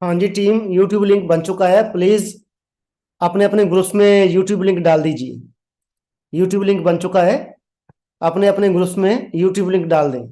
हाँ जी team, YouTube link बन चुका है। प्लीज अपने अपने ग्रुप्स में यूट्यूब लिंक डाल दीजिए। यूट्यूब लिंक बन चुका है। अपने अपने ग्रुप्स में यूट्यूब लिंक डाल दें।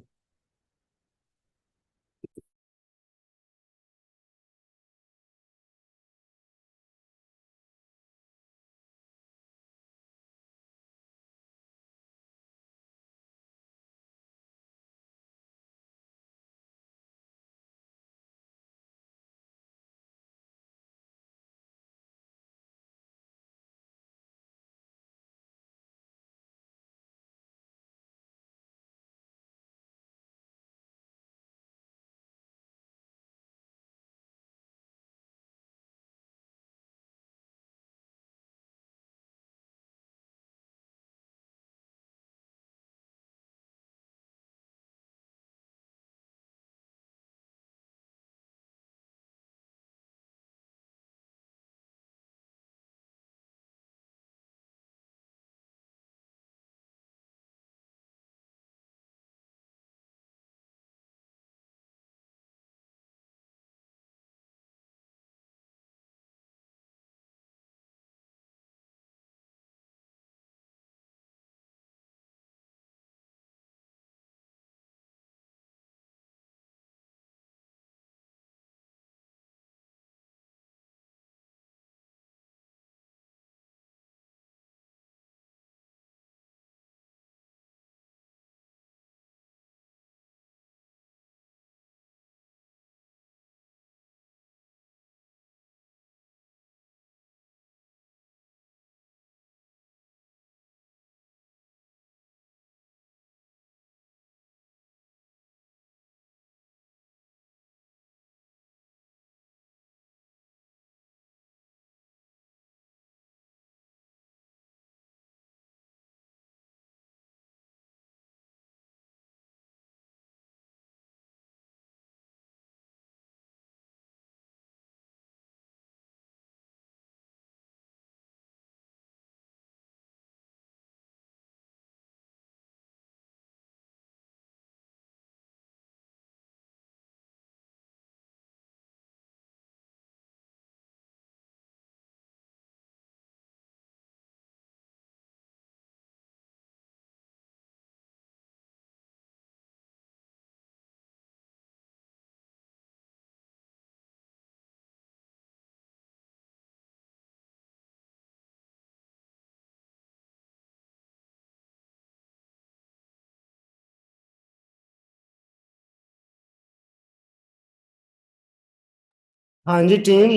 हाँ जी टीम,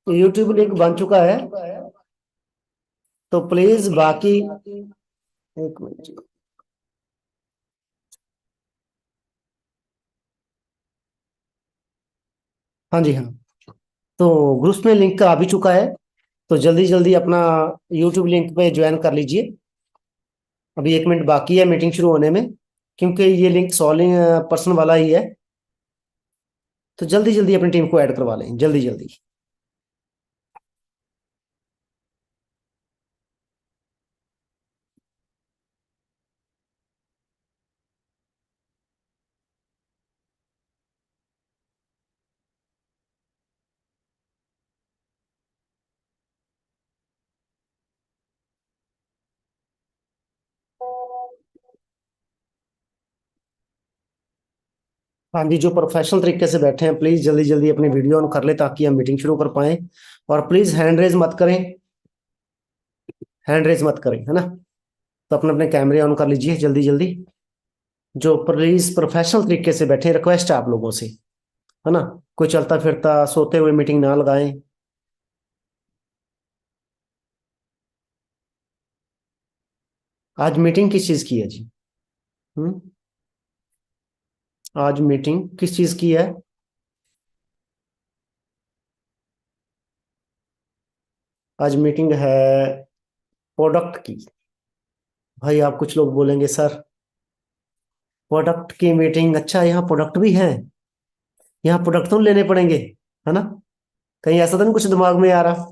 यूट्यूब लिंक बन चुका है। तो प्लीज बाकी एक मिनट। हाँ जी हाँ। तो ग्रुप्स में लिंक आ भी चुका है। तो जल्दी जल्दी अपना यूट्यूब लिंक पे ज्वाइन कर लीजिए। अभी 1 मिनट बाकी है मीटिंग शुरू होने में, क्योंकि ये लिंक सॉलिंग पर्सन वाला ही है। तो जल्दी जल्दी अपनी टीम को ऐड करवा लें, जल्दी जल्दी। हाँ जी, जो प्रोफेशनल तरीके से बैठे हैं प्लीज जल्दी जल्दी अपनी वीडियो ऑन कर ले, ताकि हम मीटिंग शुरू कर पाए। और प्लीज हैंड रेज मत करें। हैंड रेज मत करें, है ना। तो अपने अपने कैमरे ऑन कर लीजिए जल्दी जल्दी। जो प्लीज प्रोफेशनल तरीके से बैठे, रिक्वेस्ट है आप लोगों से, है ना। कोई चलता फिरता सोते हुए मीटिंग ना लगाएं। आज मीटिंग किस चीज की है जी? हम्म। आज मीटिंग किस चीज की है? आज मीटिंग है प्रोडक्ट की। भाई आप कुछ लोग बोलेंगे सर, प्रोडक्ट की मीटिंग? अच्छा, यहाँ प्रोडक्ट भी है। यहाँ प्रोडक्ट तो लेने पड़ेंगे, है ना। कहीं ऐसा तो नहीं कुछ दिमाग में आ रहा?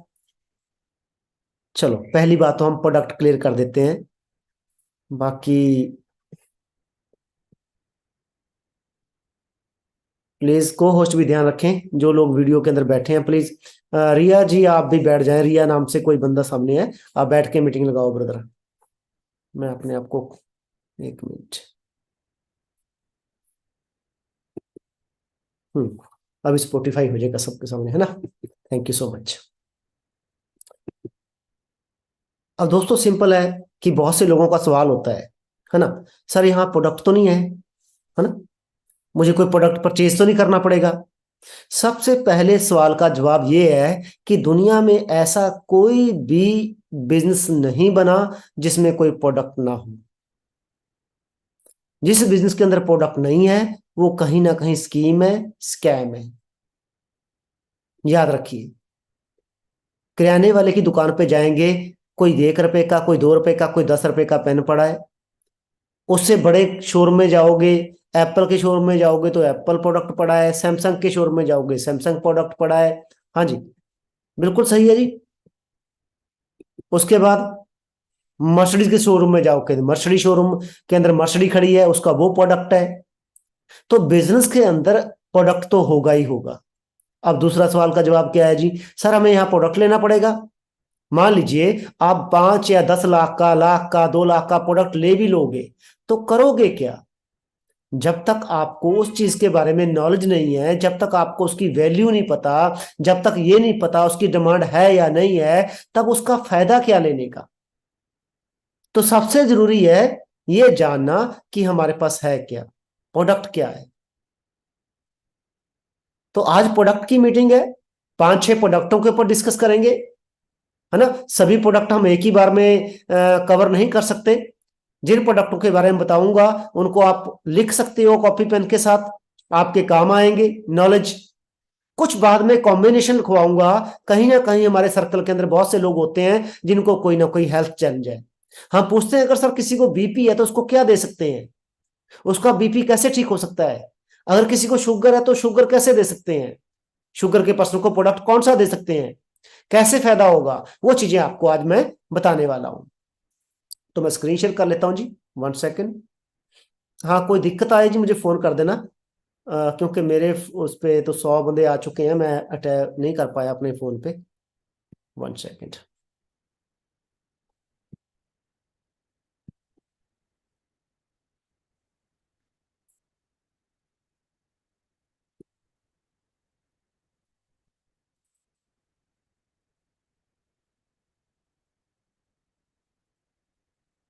चलो, पहली बात तो हम प्रोडक्ट क्लियर कर देते हैं। बाकी प्लीज को होस्ट भी ध्यान रखें, जो लोग वीडियो के अंदर बैठे हैं प्लीज। रिया जी आप भी बैठ जाएं, रिया नाम से कोई बंदा सामने है, आप बैठ के मीटिंग लगाओ ब्रदर। मैं अपने आप को, एक मिनट। अब स्पॉटिफाई हो जाएगा सबके सामने, है ना। Thank you so much. अब दोस्तों सिंपल है कि बहुत से लोगों का सवाल होता है ना, सर यहाँ प्रोडक्ट तो नहीं है ना, मुझे कोई प्रोडक्ट परचेज तो नहीं करना पड़ेगा। सबसे पहले सवाल का जवाब ये है कि दुनिया में ऐसा कोई भी बिजनेस नहीं बना जिसमें कोई प्रोडक्ट ना हो। जिस बिजनेस के अंदर प्रोडक्ट नहीं है वो कहीं ना कहीं स्कीम है, स्कैम है। याद रखिए, किराने वाले की दुकान पे जाएंगे, कोई 1 रुपए का, कोई 2 रुपए का, कोई 10 रुपए का पेन पड़ा है। उससे बड़े शोरूम में जाओगे, एप्पल के शोरूम में जाओगे तो एप्पल प्रोडक्ट पड़ा है, सैमसंग के शोरूम में जाओगे सैमसंग प्रोडक्ट पड़ा है। हाँ जी, बिल्कुल सही है जी। उसके बाद मर्सिडीज के शोरूम में जाओगे, मर्सिडीज शोरूम के अंदर मर्सिडीज खड़ी है, उसका वो प्रोडक्ट है। तो बिजनेस के अंदर प्रोडक्ट तो होगा ही होगा। अब दूसरा सवाल का जवाब क्या है जी, सर हमें यहाँ प्रोडक्ट लेना पड़ेगा। मान लीजिए आप 5 या 10 लाख का, लाख का, 2 लाख का प्रोडक्ट ले भी लोगे तो करोगे क्या? जब तक आपको उस चीज के बारे में नॉलेज नहीं है, जब तक आपको उसकी वैल्यू नहीं पता, जब तक ये नहीं पता उसकी डिमांड है या नहीं है, तब उसका फायदा क्या लेने का। तो सबसे जरूरी है ये जानना कि हमारे पास है क्या, प्रोडक्ट क्या है। तो आज प्रोडक्ट की मीटिंग है, 5-6 प्रोडक्टों के ऊपर डिस्कस करेंगे, है ना। सभी प्रोडक्ट हम एक ही बार में कवर नहीं कर सकते। जिन प्रोडक्टों के बारे में बताऊंगा उनको आप लिख सकते हो कॉपी पेन के साथ, आपके काम आएंगे नॉलेज। कुछ बाद में कॉम्बिनेशन लिखवाऊंगा। कहीं ना कहीं हमारे सर्कल के अंदर बहुत से लोग होते हैं जिनको कोई ना कोई हेल्थ चैलेंज है। हम पूछते हैं अगर सर किसी को बीपी है तो उसको क्या दे सकते हैं, उसका बीपी कैसे ठीक हो सकता है। अगर किसी को शुगर है तो शुगर कैसे दे सकते हैं, शुगर के पर्सन को प्रोडक्ट कौन सा दे सकते हैं, कैसे फायदा होगा, वो चीजें आपको आज मैं बताने वाला हूं। तो मैं स्क्रीन शेयर कर लेता हूं जी, 1 सेकेंड। हाँ कोई दिक्कत आए जी मुझे फोन कर देना, क्योंकि मेरे उस पे तो 100 बंदे आ चुके हैं, मैं अटैच नहीं कर पाया अपने फोन पे। 1 सेकेंड।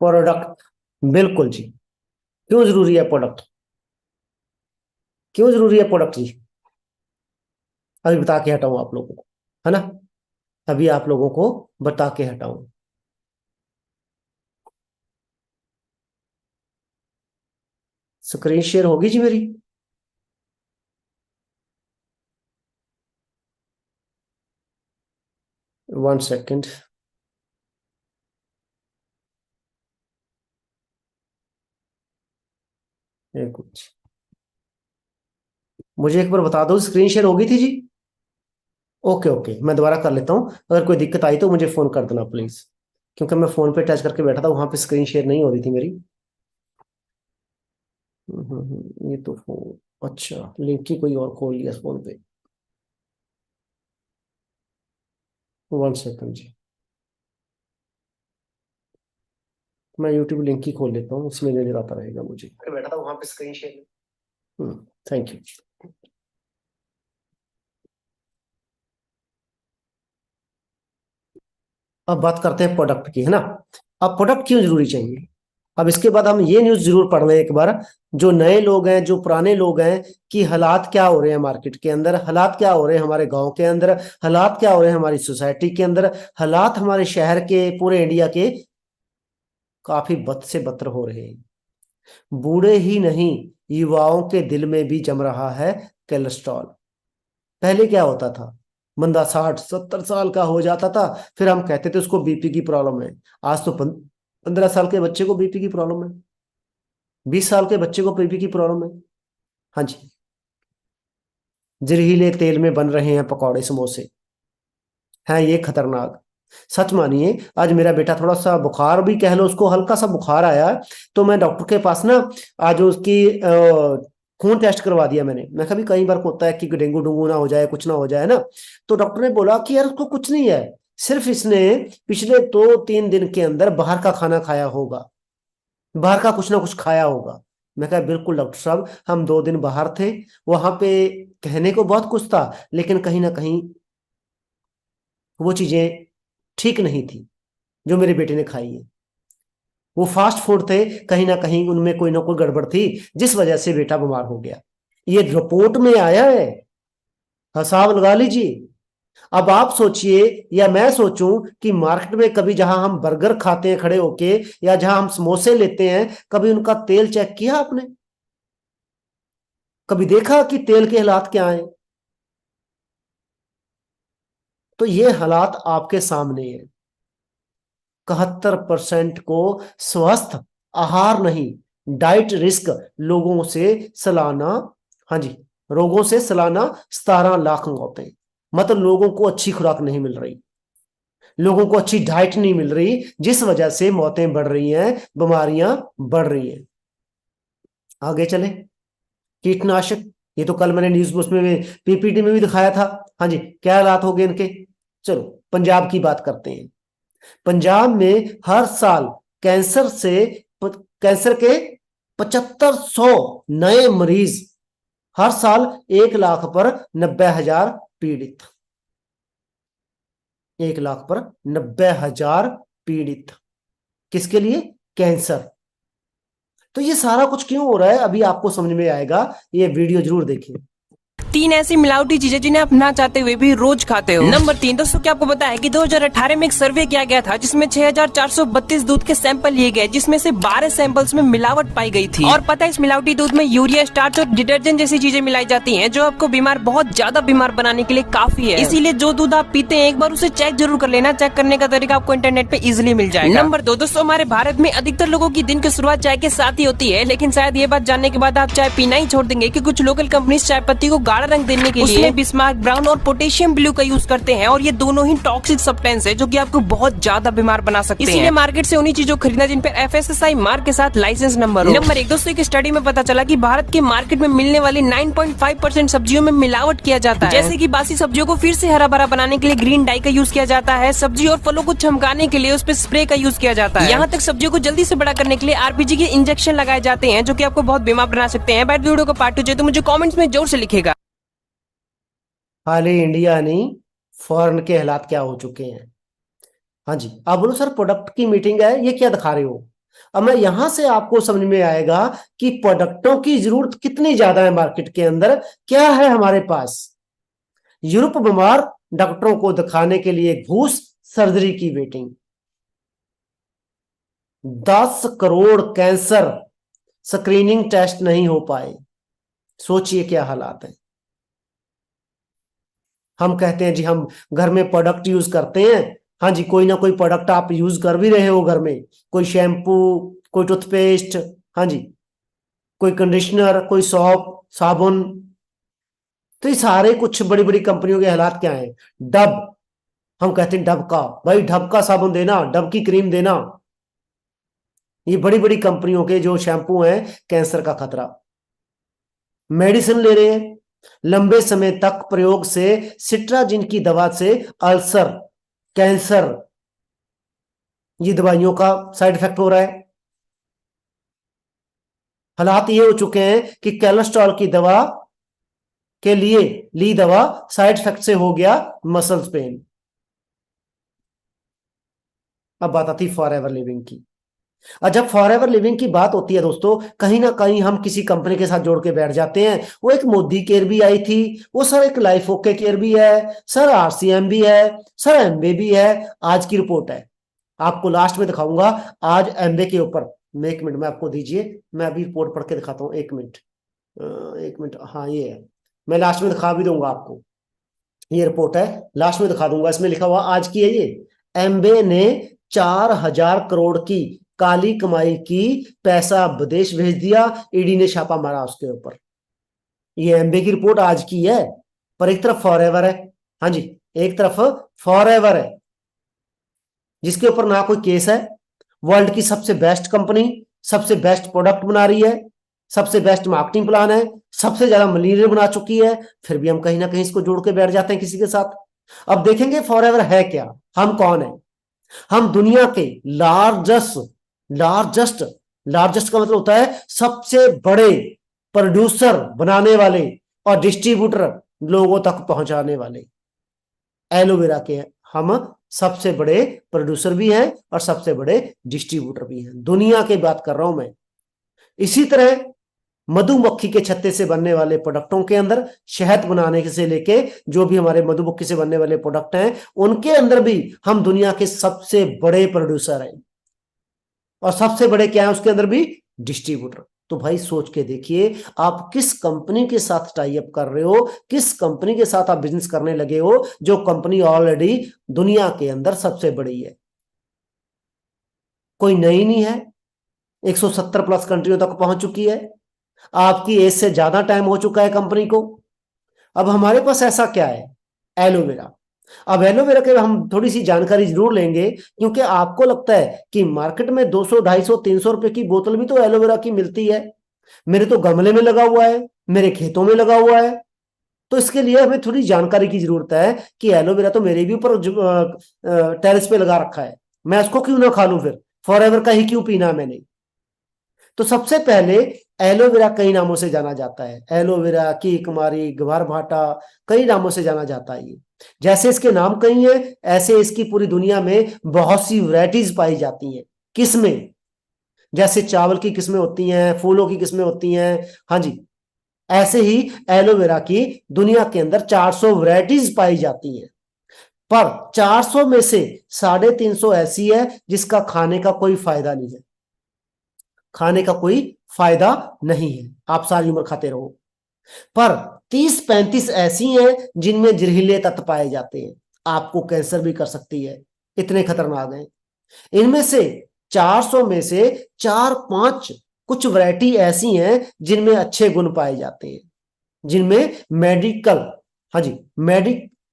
प्रोडक्ट, बिल्कुल जी। क्यों जरूरी है प्रोडक्ट, क्यों जरूरी है प्रोडक्ट जी, अभी बता के हटाऊं आप लोगों को, है ना। अभी आप लोगों को बता के हटाऊं। स्क्रीन शेयर होगी जी मेरी। 1 सेकेंड। एक मिनट, मुझे एक बार बता दो स्क्रीन शेयर होगी थी जी। ओके ओके, मैं दोबारा कर लेता हूँ, अगर कोई दिक्कत आई तो मुझे फोन कर देना प्लीज, क्योंकि मैं फोन पे टच करके बैठा था, वहां पे स्क्रीन शेयर नहीं हो रही थी मेरी। ये तो फोन, अच्छा लिंक ही कोई और खोल लिया फोन पे। 1 सेकेंड जी, मैं यूट्यूब लिंक ही खोल लेता हूँ, इसमें नजर आता रहेगा मुझे, बैठा था वहां पे स्क्रीन शेयर। Thank you. अब बात करते हैं प्रोडक्ट की, है ना। अब प्रोडक्ट क्यों जरूरी चाहिए, अब इसके बाद हम ये न्यूज जरूर पढ़ लें एक बार, जो नए लोग हैं जो पुराने लोग हैं, कि हालात क्या हो रहे हैं मार्केट के अंदर, हालात क्या हो रहे हैं हमारे गांव के अंदर, हालात क्या हो रहे हैं हमारी सोसाइटी के अंदर, हालात हमारे शहर के, पूरे इंडिया के काफी बद से बदतर हो रहे हैं। बूढ़े ही नहीं, युवाओं के दिल में भी जम रहा है कोलेस्ट्रॉल। पहले क्या होता था, बंदा 60-70 साल का हो जाता था, फिर हम कहते थे उसको बीपी की प्रॉब्लम है। आज तो 15 साल के बच्चे को बीपी की प्रॉब्लम है, 20 साल के बच्चे को बीपी की प्रॉब्लम है। हाँ जी, जहरीले तेल में बन रहे हैं पकौड़े समोसे, हैं ये खतरनाक। सच मानिए, आज मेरा बेटा थोड़ा सा बुखार भी कह लो, उसको हल्का सा बुखार आया, तो मैं डॉक्टर के पास ना, आज उसकी खून टेस्ट करवा दिया मैंने, मैं कभी कई बार होता है कि डेंगू डूंगू ना हो जाए, कुछ ना हो जाए ना। तो डॉक्टर ने बोला कि यार उसको कुछ नहीं है, सिर्फ इसने पिछले 2-3 दिन के अंदर बाहर का खाना खाया होगा, बाहर का कुछ ना कुछ खाया होगा। मैं कहा बिल्कुल डॉक्टर साहब, हम 2 दिन बाहर थे, वहां पे कहने को बहुत कुछ था, लेकिन कहीं ना कहीं वो चीजें ठीक नहीं थी जो मेरे बेटे ने खाई है। वो फास्ट फूड थे, कहीं ना कहीं उनमें कोई ना कोई गड़बड़ थी, जिस वजह से बेटा बीमार हो गया। ये रिपोर्ट में आया है, हिसाब लगा लीजिए। अब आप सोचिए या मैं सोचूं कि मार्केट में कभी जहां हम बर्गर खाते हैं खड़े होके, या जहां हम समोसे लेते हैं, कभी उनका तेल चेक किया आपने? कभी देखा कि तेल के हालात क्या हैं? तो ये हालात आपके सामने है। 71% को स्वस्थ आहार नहीं, डाइट रिस्क लोगों से सालाना, हाँ जी, रोगों से सालाना 17 लाख मौतें। मतलब लोगों को अच्छी खुराक नहीं मिल रही, लोगों को अच्छी डाइट नहीं मिल रही, जिस वजह से मौतें बढ़ रही हैं, बीमारियां बढ़ रही हैं। आगे चले, कीटनाशक, ये तो कल मैंने न्यूज उसमें पीपीटी में भी दिखाया था। हाँ जी, क्या हालात हो गए इनके। चलो पंजाब की बात करते हैं। पंजाब में हर साल कैंसर से कैंसर के 7500 नए मरीज, हर साल 1 लाख पर 90,000 पीड़ित, 1 लाख पर 90,000 पीड़ित, किसके लिए? कैंसर। तो ये सारा कुछ क्यों हो रहा है, अभी आपको समझ में आएगा, ये वीडियो जरूर देखिए। 3 ऐसी मिलावटी चीजें जिन्हें आप ना चाहते हुए भी रोज खाते हो। नंबर 3, दोस्तों क्या आपको पता है कि 2018 में एक सर्वे किया गया था जिसमें 6,432 दूध के सैंपल लिए गए, जिसमें से 12 सैंपल्स में मिलावट पाई गई थी। और पता है इस मिलावटी दूध में यूरिया, स्टार्च और डिटर्जेंट जैसी चीजें मिलाई जाती हैं जो आपको बीमार, बहुत ज्यादा बीमार बनाने के लिए काफी है। इसीलिए जो दूध आप पीते हैं एक बार उसे चेक जरूर कर लेना। चेक करने का तरीका आपको इंटरनेट पे इजिली मिल जाएगा। नंबर 2, दोस्तों हमारे भारत में अधिकतर लोगों की दिन की शुरुआत चाय के साथ ही होती है, लेकिन शायद ये बात जानने के बाद आप चाय पीना ही छोड़ देंगे कि कुछ लोकल कंपनी चाय पत्ती को गाढ़ा रंग देने के लिए बिस्मार्क ब्राउन और पोटेशियम ब्लू का यूज करते हैं, और ये दोनों ही टॉक्सिक सब्सटेंस है जो कि आपको बहुत ज्यादा बीमार बना सकते हैं। इसीलिए मार्केट से उन्हीं चीजों खरीदना जिन पर FSSAI मार्क के साथ लाइसेंस नंबर हो। नंबर 1, दोस्तों एक स्टडी में पता चला कि भारत के मार्केट में मिलने वाली 9.5% सब्जियों में मिलावट किया जाता है। जैसे कि बासी सब्जियों को फिर से हरा भरा बनाने के लिए ग्रीन डाई का यूज किया जाता है, सब्जी और फलों को चमकाने के लिए उस पर स्प्रे का यूज किया जाता है, यहाँ तक सब्जियों को जल्दी से बड़ा करने के लिए RPG के इंजेक्शन लगाए जाते हैं जो कि आपको बहुत बीमार बना सकते हैं। बैड वीडियो का पार्ट 2 चाहिए तो मुझे कमेंट्स में जोर से लिखेगा। हाल ही इंडिया नहीं, फॉरेन के हालात क्या हो चुके हैं। हाँ जी, आप बोलो सर प्रोडक्ट की मीटिंग है, ये क्या दिखा रहे हो? अब मैं यहां से आपको समझ में आएगा कि प्रोडक्टों की जरूरत कितनी ज्यादा है मार्केट के अंदर, क्या है हमारे पास। यूरोप बीमार, डॉक्टरों को दिखाने के लिए घूस, सर्जरी की waiting. 10 crore cancer screening test नहीं हो पाए, सोचिए क्या हालात है। हम कहते हैं जी हम घर में प्रोडक्ट यूज करते हैं, हाँ जी, कोई ना कोई प्रोडक्ट आप यूज कर भी रहे हो घर में, कोई शैम्पू, कोई टूथपेस्ट, हाँ जी, कोई कंडीशनर, कोई सॉप, साबुन। तो ये सारे कुछ बड़ी बड़ी कंपनियों के हालात क्या हैं। डब, हम कहते हैं डब का, भाई डब का साबुन देना, डब की क्रीम देना। ये बड़ी बड़ी कंपनियों के जो शैम्पू हैं, कैंसर का खतरा। मेडिसिन ले रहे हैं, लंबे समय तक प्रयोग से सिट्राजिन की दवा से अल्सर, कैंसर, ये दवाइयों का साइड इफेक्ट हो रहा है। हालात ये हो चुके हैं कि कोलेस्ट्रॉल की दवा के लिए ली दवा, साइड इफेक्ट से हो गया मसल्स पेन। अब बात आती फॉर एवर लिविंग की। और जब फॉर एवर लिविंग की बात होती है दोस्तों, कहीं ना कहीं हम किसी कंपनी के साथ जोड़ के बैठ जाते हैं। वो एक मोदी केयर भी आई थी, वो सर एक लाइफ ओके केयर भी है, सर RCM भी है, सर एमबे भी है। आज की रिपोर्ट है, आपको लास्ट में दिखाऊंगा आज एमबे के ऊपर। मैं 1 मिनट में आपको दीजिए, मैं अभी रिपोर्ट पढ़ के दिखाता हूँ। 1 मिनट, 1 मिनट, हाँ ये है, मैं लास्ट में दिखा भी दूंगा आपको। ये रिपोर्ट है, लास्ट में दिखा दूंगा, इसमें लिखा हुआ आज की है ये। एमबे ने 4,000 करोड़ की काली कमाई की, पैसा विदेश भेज दिया, ईडी ने छापा मारा उसके ऊपर। ये एमबे की रिपोर्ट आज की है, पर एक तरफ फॉरएवर है, हाँ जी, एक तरफ फॉरएवर है जिसके ऊपर ना कोई केस है। वर्ल्ड की सबसे बेस्ट कंपनी, सबसे बेस्ट प्रोडक्ट बना रही है, सबसे बेस्ट मार्केटिंग प्लान है, सबसे ज्यादा मिलियनर बना चुकी है, फिर भी हम कहीं ना कहीं इसको जोड़ के बैठ जाते हैं किसी के साथ। अब देखेंगे फॉरएवर है क्या, हम कौन है। हम दुनिया के लार्जेस्ट लार्जेस्ट लार्जेस्ट का मतलब होता है सबसे बड़े प्रोड्यूसर बनाने वाले और डिस्ट्रीब्यूटर लोगों तक पहुंचाने वाले एलोवेरा के हम सबसे बड़े प्रोड्यूसर भी हैं और सबसे बड़े डिस्ट्रीब्यूटर भी हैं, दुनिया की बात कर रहा हूं मैं। इसी तरह मधुमक्खी के छत्ते से बनने वाले प्रोडक्टों के अंदर शहद बनाने से लेके जो भी हमारे मधुमक्खी से बनने वाले प्रोडक्ट हैं उनके अंदर भी हम दुनिया के सबसे बड़े प्रोड्यूसर हैं, और सबसे बड़े क्या है उसके अंदर भी, डिस्ट्रीब्यूटर। तो भाई सोच के देखिए आप किस कंपनी के साथ टाई अप कर रहे हो, किस कंपनी के साथ आप बिजनेस करने लगे हो, जो कंपनी ऑलरेडी दुनिया के अंदर सबसे बड़ी है, कोई नई नहीं है, 170 प्लस कंट्रियों तक पहुंच चुकी है, आपकी एज से ज्यादा टाइम हो चुका है कंपनी को। अब हमारे पास ऐसा क्या है, एलोवेरा। अब एलोवेरा के हम थोड़ी सी जानकारी जरूर लेंगे, क्योंकि आपको लगता है कि मार्केट में 200 250 300 रुपए की बोतल भी तो एलोवेरा की मिलती है, मेरे तो गमले में लगा हुआ है, मेरे खेतों में लगा हुआ है। तो इसके लिए हमें थोड़ी जानकारी की जरूरत है कि एलोवेरा तो मेरे भी ऊपर टेरेस पे लगा रखा है, मैं उसको क्यों ना खा लूं, फिर फॉरएवर का ही क्यों पीना मैंने। तो सबसे पहले एलोवेरा कई नामों से जाना जाता है, एलोवेरा, की कुमारी, ग्वारभाटा, कई नामों से जाना जाता है। ये जैसे इसके नाम कई हैं ऐसे इसकी पूरी दुनिया में बहुत सी वैरायटीज पाई जाती हैं। किस्में, जैसे चावल की किस्में होती हैं, फूलों की किस्में होती हैं, हाँ जी, ऐसे ही एलोवेरा की दुनिया के अंदर 400 वैरायटीज पाई जाती हैं। पर 400 में से 350 ऐसी है जिसका खाने का कोई फायदा नहीं है, खाने का कोई फायदा नहीं है, आप सारी उम्र खाते रहो। पर 30-35 ऐसी हैं जिनमें जहरीले तत्व पाए जाते हैं, आपको कैंसर भी कर सकती है, इतने खतरनाक हैं। इनमें से 400 में से 4-5 कुछ वैरायटी ऐसी हैं जिनमें अच्छे गुण पाए जाते हैं, जिनमें मेडिकल, हाँ जी,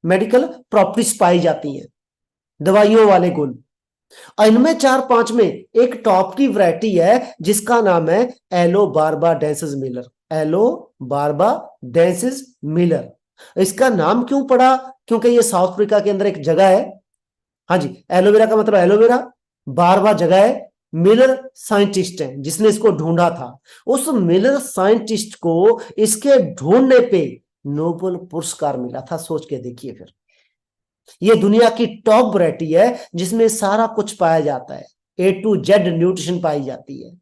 मेडिकल प्रॉपर्टीज पाई जाती हैं, दवाइयों वाले गुण। और इनमें 4-5 में एक टॉप की वैरायटी है जिसका नाम है एलो बारबा डेंसिस मिलर, एलो बारबा डेंसिस मिलर। इसका नाम क्यों पड़ा, क्योंकि ये साउथ अफ्रीका के अंदर एक जगह है, हाँ जी, एलोवेरा का मतलब एलोवेरा, बारबा जगह है, मिलर साइंटिस्ट है जिसने इसको ढूंढा था। उस मिलर साइंटिस्ट को इसके ढूंढने पे नोबेल पुरस्कार मिला था, सोच के देखिए फिर। ये दुनिया की टॉप वैरायटी है जिसमें सारा कुछ पाया जाता है, A to Z न्यूट्रिशन पाई जाती है।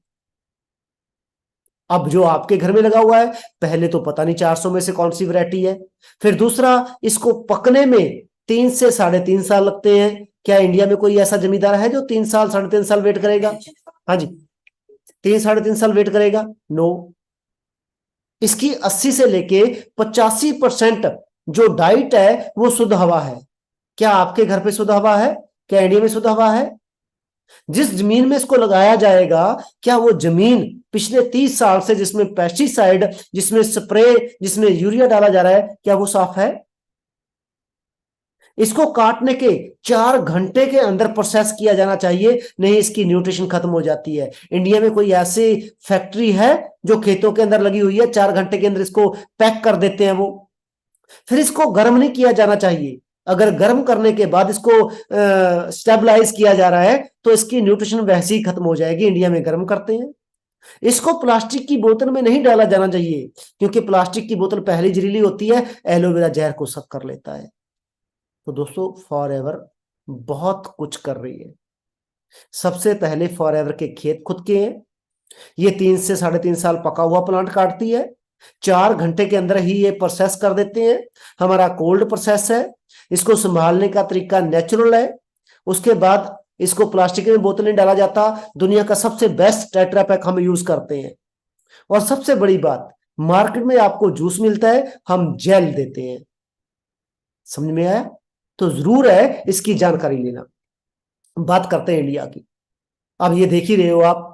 अब जो आपके घर में लगा हुआ है, पहले तो पता नहीं 400 में से कौन सी वैरायटी है, फिर दूसरा इसको पकने में 3 से 3.5 साल लगते हैं। क्या इंडिया में कोई ऐसा जमींदार है जो 3 साल 3.5 साल वेट करेगा, हाँ जी, 3-3.5 साल वेट करेगा, नो। इसकी 80 से लेके 85% जो डाइट है वो शुद्ध हवा है। क्या आपके घर पे शुद्ध हवा है, क्या इंडिया में शुद्ध हवा है। जिस जमीन में इसको लगाया जाएगा, क्या वो जमीन पिछले 30 साल से जिसमें पेस्टिसाइड, जिसमें स्प्रे, जिसमें यूरिया डाला जा रहा है, क्या वो साफ है। इसको काटने के 4 घंटे के अंदर प्रोसेस किया जाना चाहिए, नहीं इसकी न्यूट्रिशन खत्म हो जाती है। इंडिया में कोई ऐसी फैक्ट्री है जो खेतों के अंदर लगी हुई है, 4 घंटे के अंदर इसको पैक कर देते हैं वो। फिर इसको गर्म नहीं किया जाना चाहिए, अगर गर्म करने के बाद इसको स्टेबलाइज किया जा रहा है तो इसकी न्यूट्रिशन वैसे ही खत्म हो जाएगी। इंडिया में गर्म करते हैं। इसको प्लास्टिक की बोतल में नहीं डाला जाना चाहिए, क्योंकि प्लास्टिक की बोतल पहले जहरीली होती है, एलोवेरा जहर को सक कर लेता है। तो दोस्तों फॉरएवर बहुत कुछ कर रही है। सबसे पहले फॉरएवर के खेत खुद के हैं, ये 3 से 3.5 साल पका हुआ प्लांट काटती है, 4 घंटे के अंदर ही ये प्रोसेस कर देते हैं। हमारा कोल्ड प्रोसेस है, इसको संभालने का तरीका नेचुरल है। उसके बाद इसको प्लास्टिक में बोतल नहीं डाला जाता, दुनिया का सबसे बेस्ट टेट्रा पैक हम यूज करते हैं। और सबसे बड़ी बात, मार्केट में आपको जूस मिलता है, हम जेल देते हैं। समझ में आया, तो जरूर है इसकी जानकारी लेना। बात करते हैं इंडिया की। अब ये देख ही रहे हो आप,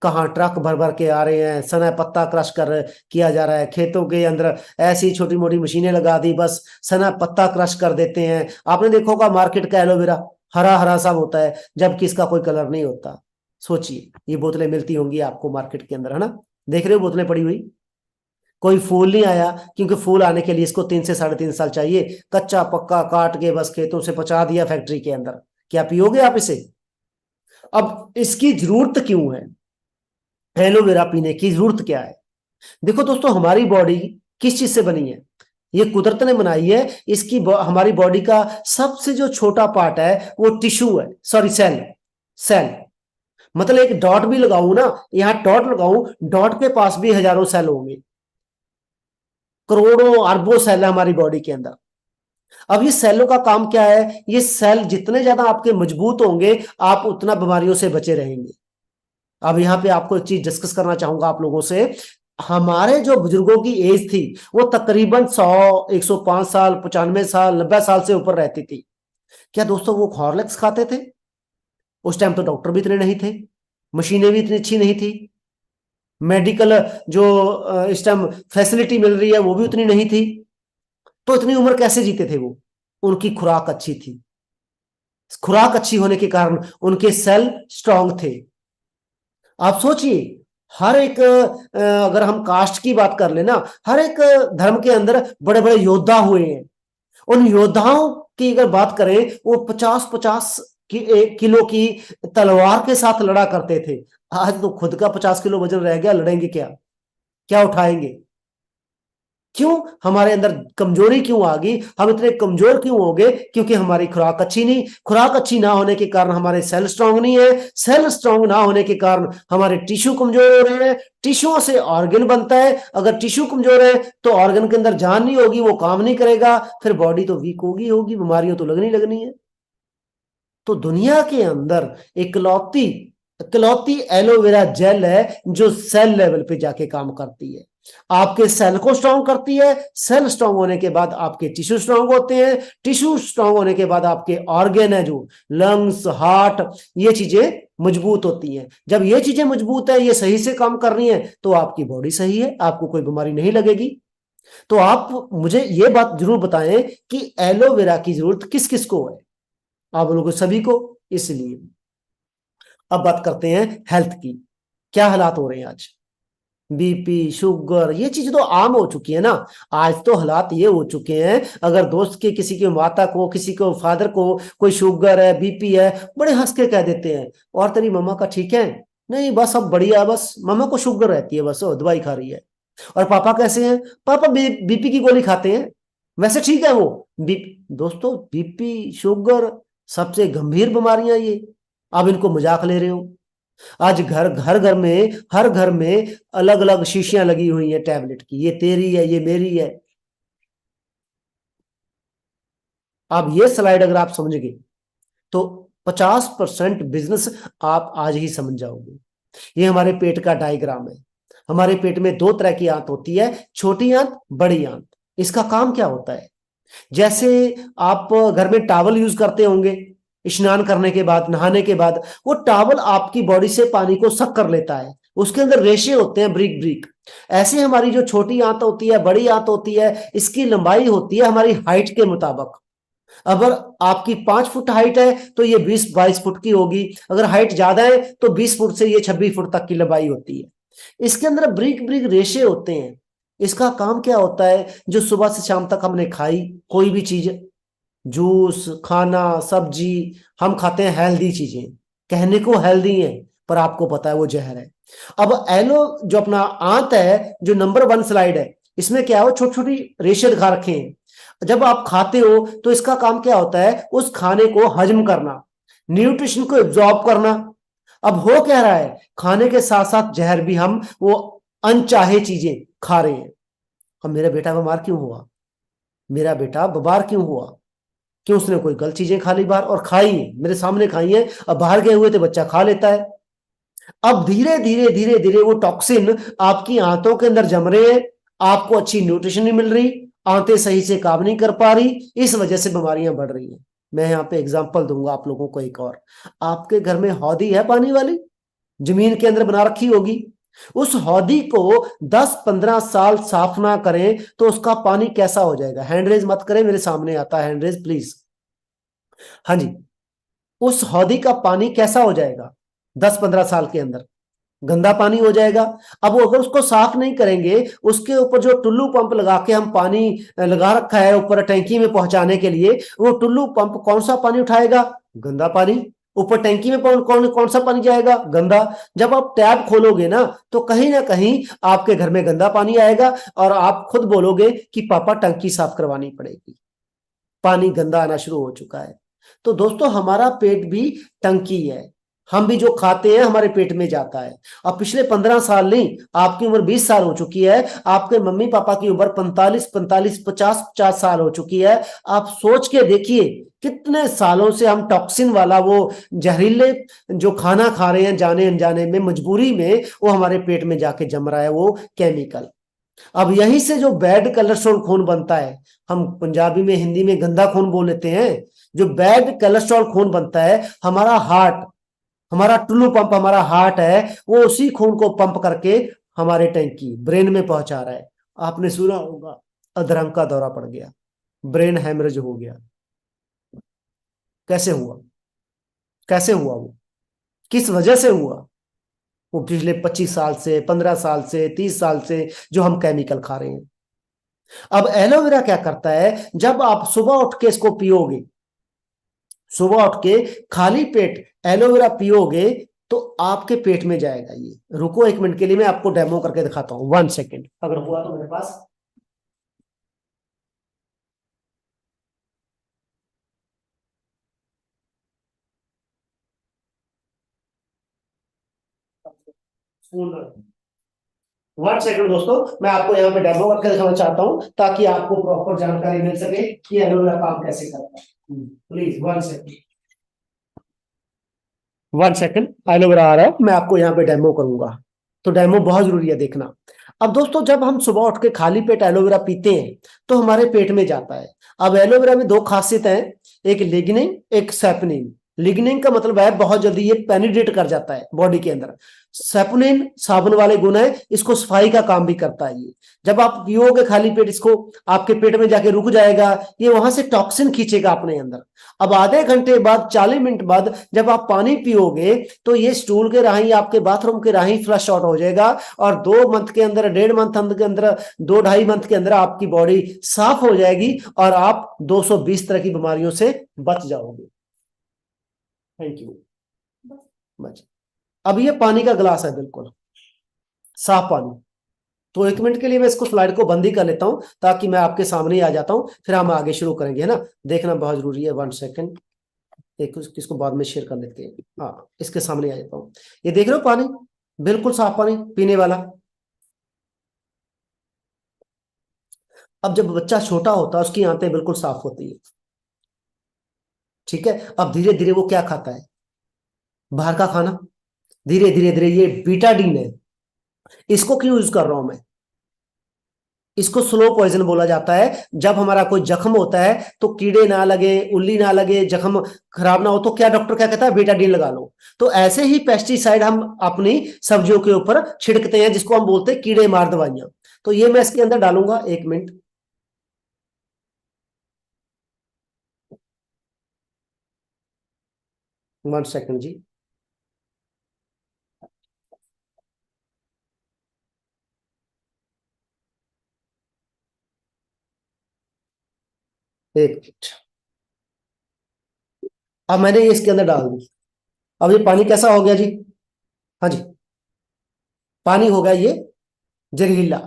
कहाँ ट्रक भर भर के आ रहे हैं, सना पत्ता क्रश कर किया जा रहा है, खेतों के अंदर ऐसी छोटी मोटी मशीनें लगा दी, बस सना पत्ता क्रश कर देते हैं। आपने देखा होगा मार्केट का एलोवेरा हरा हरा सा होता है, जबकि इसका कोई कलर नहीं होता। सोचिए, ये बोतलें मिलती होंगी आपको मार्केट के अंदर, है ना। देख रहे हो बोतलें पड़ी हुई, कोई फूल नहीं आया, क्योंकि फूल आने के लिए इसको 3 से 3.5 साल चाहिए। कच्चा पक्का काट के बस खेतों से पहुंचा दिया फैक्ट्री के अंदर, क्या पियोगे आप इसे? अब इसकी जरूरत क्यों है, एलोवेरा पीने की जरूरत क्या है? देखो दोस्तों, हमारी बॉडी किस चीज से बनी है? ये कुदरत ने बनाई है। हमारी बॉडी का सबसे जो छोटा पार्ट है वो टिश्यू है, सॉरी सेल। सेल मतलब एक डॉट भी लगाऊं ना, यहां डॉट लगाऊं, डॉट के पास भी हजारों सेल होंगे, करोड़ों अरबों सेल है हमारी बॉडी के अंदर। अब ये सेलों का काम क्या है? ये सेल जितने ज्यादा आपके मजबूत होंगे, आप उतना बीमारियों से बचे रहेंगे। अब यहाँ पे आपको एक चीज डिस्कस करना चाहूंगा आप लोगों से। हमारे जो बुजुर्गों की एज थी वो तकरीबन 100, 105 साल, 95 साल, 90 साल से ऊपर रहती थी। क्या दोस्तों वो हॉर्लिक्स खाते थे? उस टाइम तो डॉक्टर भी इतने नहीं थे, मशीनें भी इतनी अच्छी नहीं थी, मेडिकल जो इस टाइम फैसिलिटी मिल रही है वो भी उतनी नहीं थी। तो इतनी उम्र कैसे जीते थे वो? उनकी खुराक अच्छी थी। खुराक अच्छी होने के कारण उनके सेल स्ट्रांग थे। आप सोचिए, हर एक अगर हम कास्ट की बात कर लेना, हर एक धर्म के अंदर बड़े बड़े योद्धा हुए हैं। उन योद्धाओं की अगर बात करें, वो 50-50 किलो की तलवार के साथ लड़ा करते थे। आज तो खुद का 50 किलो वजन रह गया, लड़ेंगे क्या? क्या उठाएंगे? क्यों? हमारे अंदर कमजोरी क्यों आ गई? हम इतने कमजोर क्यों हो गए? क्योंकि हमारी खुराक अच्छी नहीं। खुराक अच्छी ना होने के कारण हमारे सेल स्ट्रांग नहीं है। सेल स्ट्रांग ना होने के कारण हमारे टिश्यू कमजोर हो रहे हैं। टिश्यू से ऑर्गन बनता है, अगर टिश्यू कमजोर है तो ऑर्गन के अंदर जान नहीं होगी, वो काम नहीं करेगा, फिर बॉडी तो वीक होगी, बीमारियों तो लगनी लगनी है। तो दुनिया के अंदर इकलौती इकलौती एलोवेरा जेल है जो सेल लेवल पे जाके काम करती है, आपके सेल को स्ट्रांग करती है। सेल स्ट्रांग होने के बाद आपके टिश्यू स्ट्रांग होते हैं। टिश्यू स्ट्रांग होने के बाद आपके ऑर्गन है, जो लंग्स, हार्ट, ये चीजें मजबूत होती हैं। जब ये चीजें मजबूत है, ये सही से काम कर रही हैं, तो आपकी बॉडी सही है, आपको कोई बीमारी नहीं लगेगी। तो आप मुझे ये बात जरूर बताएं कि एलोवेरा की जरूरत किस किस को है? आप लोगों सभी को। इसलिए अब बात करते हैं हेल्थ की। क्या हालात हो रहे हैं आज? बीपी, शुगर, ये चीज तो आम हो चुकी है ना। आज तो हालात ये हो चुके हैं, अगर दोस्त के किसी की माता को, किसी को फादर को कोई शुगर है, बीपी है, बड़े हंस के कह देते हैं, और तेरी मम्मा का ठीक है? नहीं, बस अब बढ़िया, बस मम्मा को शुगर रहती है, बस वो दवाई खा रही है। और पापा कैसे हैं? पापा बीपी की गोली खाते हैं, वैसे ठीक है वो। दोस्तों, बीपी, शुगर सबसे गंभीर बीमारियां ये, आप इनको मजाक ले रहे हो। आज घर घर घर में, हर घर में अलग अलग शीशियां लगी हुई हैं टैबलेट की, ये तेरी है, ये मेरी है। अब ये स्लाइड अगर आप समझ गए तो 50% बिजनेस आप आज ही समझ जाओगे। ये हमारे पेट का डायग्राम है। हमारे पेट में दो तरह की आंत होती है, छोटी आंत, बड़ी आंत। इसका काम क्या होता है? जैसे आप घर में टॉवल यूज करते होंगे स्नान करने के बाद, नहाने के बाद, वो टॉवल आपकी बॉडी से पानी को सक कर लेता है, उसके अंदर रेशे होते हैं, ब्रिक ब्रिक। ऐसे हमारी जो छोटी आंत होती है, बड़ी आंत होती है, इसकी लंबाई होती है हमारी हाइट के मुताबिक। अगर आपकी 5 फुट हाइट है तो ये 20-22 फुट की होगी, अगर हाइट ज्यादा है तो 20 फुट से ये 26 फुट तक की लंबाई होती है। इसके अंदर ब्रिक ब्रिक रेशे होते हैं। इसका काम क्या होता है? जो सुबह से शाम तक हमने खाई कोई भी चीज, जूस, खाना, सब्जी, हम खाते हैं हेल्दी चीजें, कहने को हेल्दी है पर आपको पता है वो जहर है। अब एलो जो अपना आंत है, जो नंबर 1 स्लाइड है, इसमें क्या है, वो छोटी छोटी रेशे दिखा रखे हैं। जब आप खाते हो तो इसका काम क्या होता है? उस खाने को हजम करना, न्यूट्रिशन को एब्जॉर्ब करना। अब हो क्या रहा है? खाने के साथ साथ जहर भी हम वो अनचाहे चीजें खा रहे हैं। अब मेरा बेटा बीमार क्यों हुआ? मेरा बेटा बीमार क्यों हुआ? कि उसने कोई गलत चीजें खा ली बाहर, और खाई है, मेरे सामने खाई है। अब बाहर गए हुए थे, बच्चा खा लेता है। अब धीरे धीरे धीरे धीरे वो टॉक्सिन आपकी आंतों के अंदर जम रहे हैं, आपको अच्छी न्यूट्रिशन नहीं मिल रही, आंतें सही से काम नहीं कर पा रही, इस वजह से बीमारियां बढ़ रही हैं। मैं यहाँ पे एग्जांपल दूंगा आप लोगों को एक और। आपके घर में हौदी है पानी वाली, जमीन के अंदर बना रखी होगी। उस हौदी को 10-15 साल साफ ना करें तो उसका पानी कैसा हो जाएगा? हैंड रेज मत करें, मेरे सामने आता है हैंड रेज प्लीज। हाँ जी, उस हौदी का पानी कैसा हो जाएगा 10-15 साल के अंदर? गंदा पानी हो जाएगा। अब वो अगर उसको साफ नहीं करेंगे, उसके ऊपर जो टुल्लू पंप लगा के हम पानी लगा रखा है ऊपर टैंकी में पहुंचाने के लिए, वो टुल्लू पंप कौन सा पानी उठाएगा? गंदा पानी। ऊपर टैंकी में कौन कौन कौन सा पानी जाएगा? गंदा। जब आप टैप खोलोगे तो कहीं ना कहीं आपके घर में गंदा पानी आएगा और आप खुद बोलोगे कि पापा टंकी साफ करवानी पड़ेगी, पानी गंदा आना शुरू हो चुका है। तो दोस्तों, हमारा पेट भी टंकी है, हम भी जो खाते हैं हमारे पेट में जाता है। अब पिछले 15 साल नहीं, आपकी उम्र 20 साल हो चुकी है, आपके मम्मी पापा की उम्र 45 50 साल हो चुकी है। आप सोच के देखिए कितने सालों से हम टॉक्सिन वाला वो जहरीले जो खाना खा रहे हैं, जाने अनजाने में, मजबूरी में, वो हमारे पेट में जाके जम रहा है वो केमिकल। अब यहीं से जो बैड कोलेस्ट्रॉल खून बनता है, हम पंजाबी में हिंदी में गंदा खून बोल लेते हैं, जो बैड कोलेस्ट्रॉल खून बनता है, हमारा हार्ट, हमारा टुल्लू पंप, हमारा हार्ट है, वो उसी खून को पंप करके हमारे टैंकी ब्रेन में पहुंचा रहा है। आपने सुना होगा अधरंग का दौरा पड़ गया, ब्रेन हेमरेज हो गया। कैसे हुआ? कैसे हुआ वो? किस वजह से हुआ? वो पिछले 25 साल से, 15 साल से, 30 साल से जो हम केमिकल खा रहे हैं। अब एलोवेरा क्या करता है, जब आप सुबह उठ के इसको पियोगे, सुबह उठ के खाली पेट एलोवेरा पियोगे, तो आपके पेट में जाएगा ये। रुको 1 मिनट के लिए, मैं आपको डेमो करके दिखाता हूं, 1 सेकेंड, अगर हुआ तो मेरे पास। फोन 1 सेकेंड दोस्तों, मैं आपको यहाँ पे डेमो करके दिखाना चाहता हूँ ताकि आपको प्रॉपर जानकारी मिल सके कि एलोवेरा काम कैसे करता है। प्लीज 1 सेकेंड, 1 सेकेंड, एलोवेरा आ रहा है, मैं आपको यहाँ पे डेमो करूंगा। तो डेमो बहुत जरूरी है देखना। अब दोस्तों, जब हम सुबह उठ के खाली पेट एलोवेरा पीते हैं तो हमारे पेट में जाता है। अब एलोवेरा में दो खासियत है, एक लिग्निन, एक सैपोनिन। लिग्निन का मतलब है बहुत जल्दी ये पेनिट्रेट कर जाता है बॉडी के अंदर। सैपोनिन साबुन वाले गुण है, इसको सफाई का काम भी करता है ये। जब आप पियोगे खाली पेट इसको, आपके पेट में जाके रुक जाएगा, ये वहां से टॉक्सिन खींचेगा अपने अंदर। अब आधे घंटे बाद, 40 मिनट बाद जब आप पानी पियोगे, तो ये स्टूल के राही, आपके बाथरूम के राही फ्लश आउट हो जाएगा, और 2 मंथ के अंदर, 1.5 मंथ के अंदर, 2-2.5 मंथ के अंदर आपकी बॉडी साफ हो जाएगी और आप 220 तरह की बीमारियों से बच जाओगे। Thank you. बच। अब ये पानी का गिलास है, बिल्कुल साफ पानी। तो 1 मिनट के लिए मैं इसको स्लाइड को बंद ही कर लेता हूं ताकि मैं आपके सामने ही आ जाता हूं, फिर हम आगे शुरू करेंगे, है ना। देखना बहुत जरूरी है। 1 सेकेंड, एक इसको बाद में शेयर कर लेते हैं। हाँ, इसके सामने आ जाता हूँ। ये देख रहे हो पानी, बिल्कुल साफ पानी पीने वाला। अब जब बच्चा छोटा होता है उसकी आंतें बिल्कुल साफ होती है, ठीक है। अब धीरे धीरे वो क्या खाता है? बाहर का खाना। धीरे धीरे धीरे ये बीटाडीन है, इसको क्यों यूज कर रहा हूं मैं? इसको स्लो पॉइजन बोला जाता है। जब हमारा कोई जख्म होता है तो कीड़े ना लगे, उल्ली ना लगे, जख्म खराब ना हो, तो क्या डॉक्टर क्या कहता है? बेटाडीन लगा लो। तो ऐसे ही पेस्टिसाइड हम अपनी सब्जियों के ऊपर छिड़कते हैं, जिसको हम बोलते हैं कीड़े मार दवाइयां। तो ये मैं इसके अंदर डालूंगा, 1 मिनट। 1 सेकेंड जी। एक मिनट। अब मैंने ये इसके अंदर डाल दी। अब ये पानी कैसा हो गया जी? हाँ जी, पानी हो गया ये जहरीला।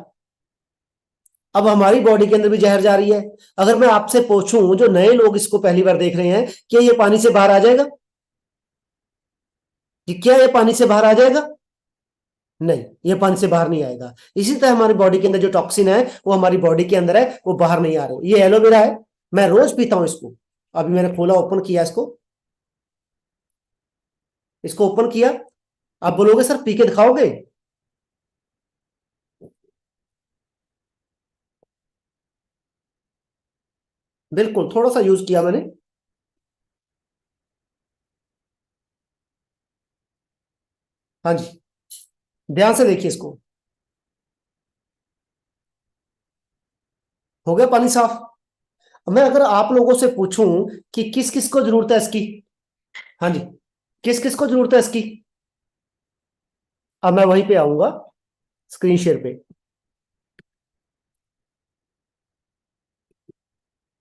अब हमारी बॉडी के अंदर भी जहर जा रही है। अगर मैं आपसे पूछूं, जो नए लोग इसको पहली बार देख रहे हैं, क्या ये पानी से बाहर आ जाएगा? कि क्या ये पानी से बाहर आ जाएगा? नहीं, ये पानी से बाहर नहीं आएगा। इसी तरह हमारी बॉडी के अंदर जो टॉक्सिन है वो हमारी बॉडी के अंदर है, वो बाहर नहीं आ रहे। ये एलोवेरा है, मैं रोज पीता हूं इसको। अभी मैंने खोला, ओपन किया इसको, इसको ओपन किया। आप बोलोगे सर पी के दिखाओगे? बिल्कुल, थोड़ा सा यूज किया मैंने। हाँ जी, ध्यान से देखिए इसको। हो गया पानी साफ। मैं अगर आप लोगों से पूछूं कि किस किस को जरूरत है इसकी, हाँ जी, किस किस को जरूरत है इसकी? अब मैं वहीं पे आऊंगा स्क्रीन शेयर पे।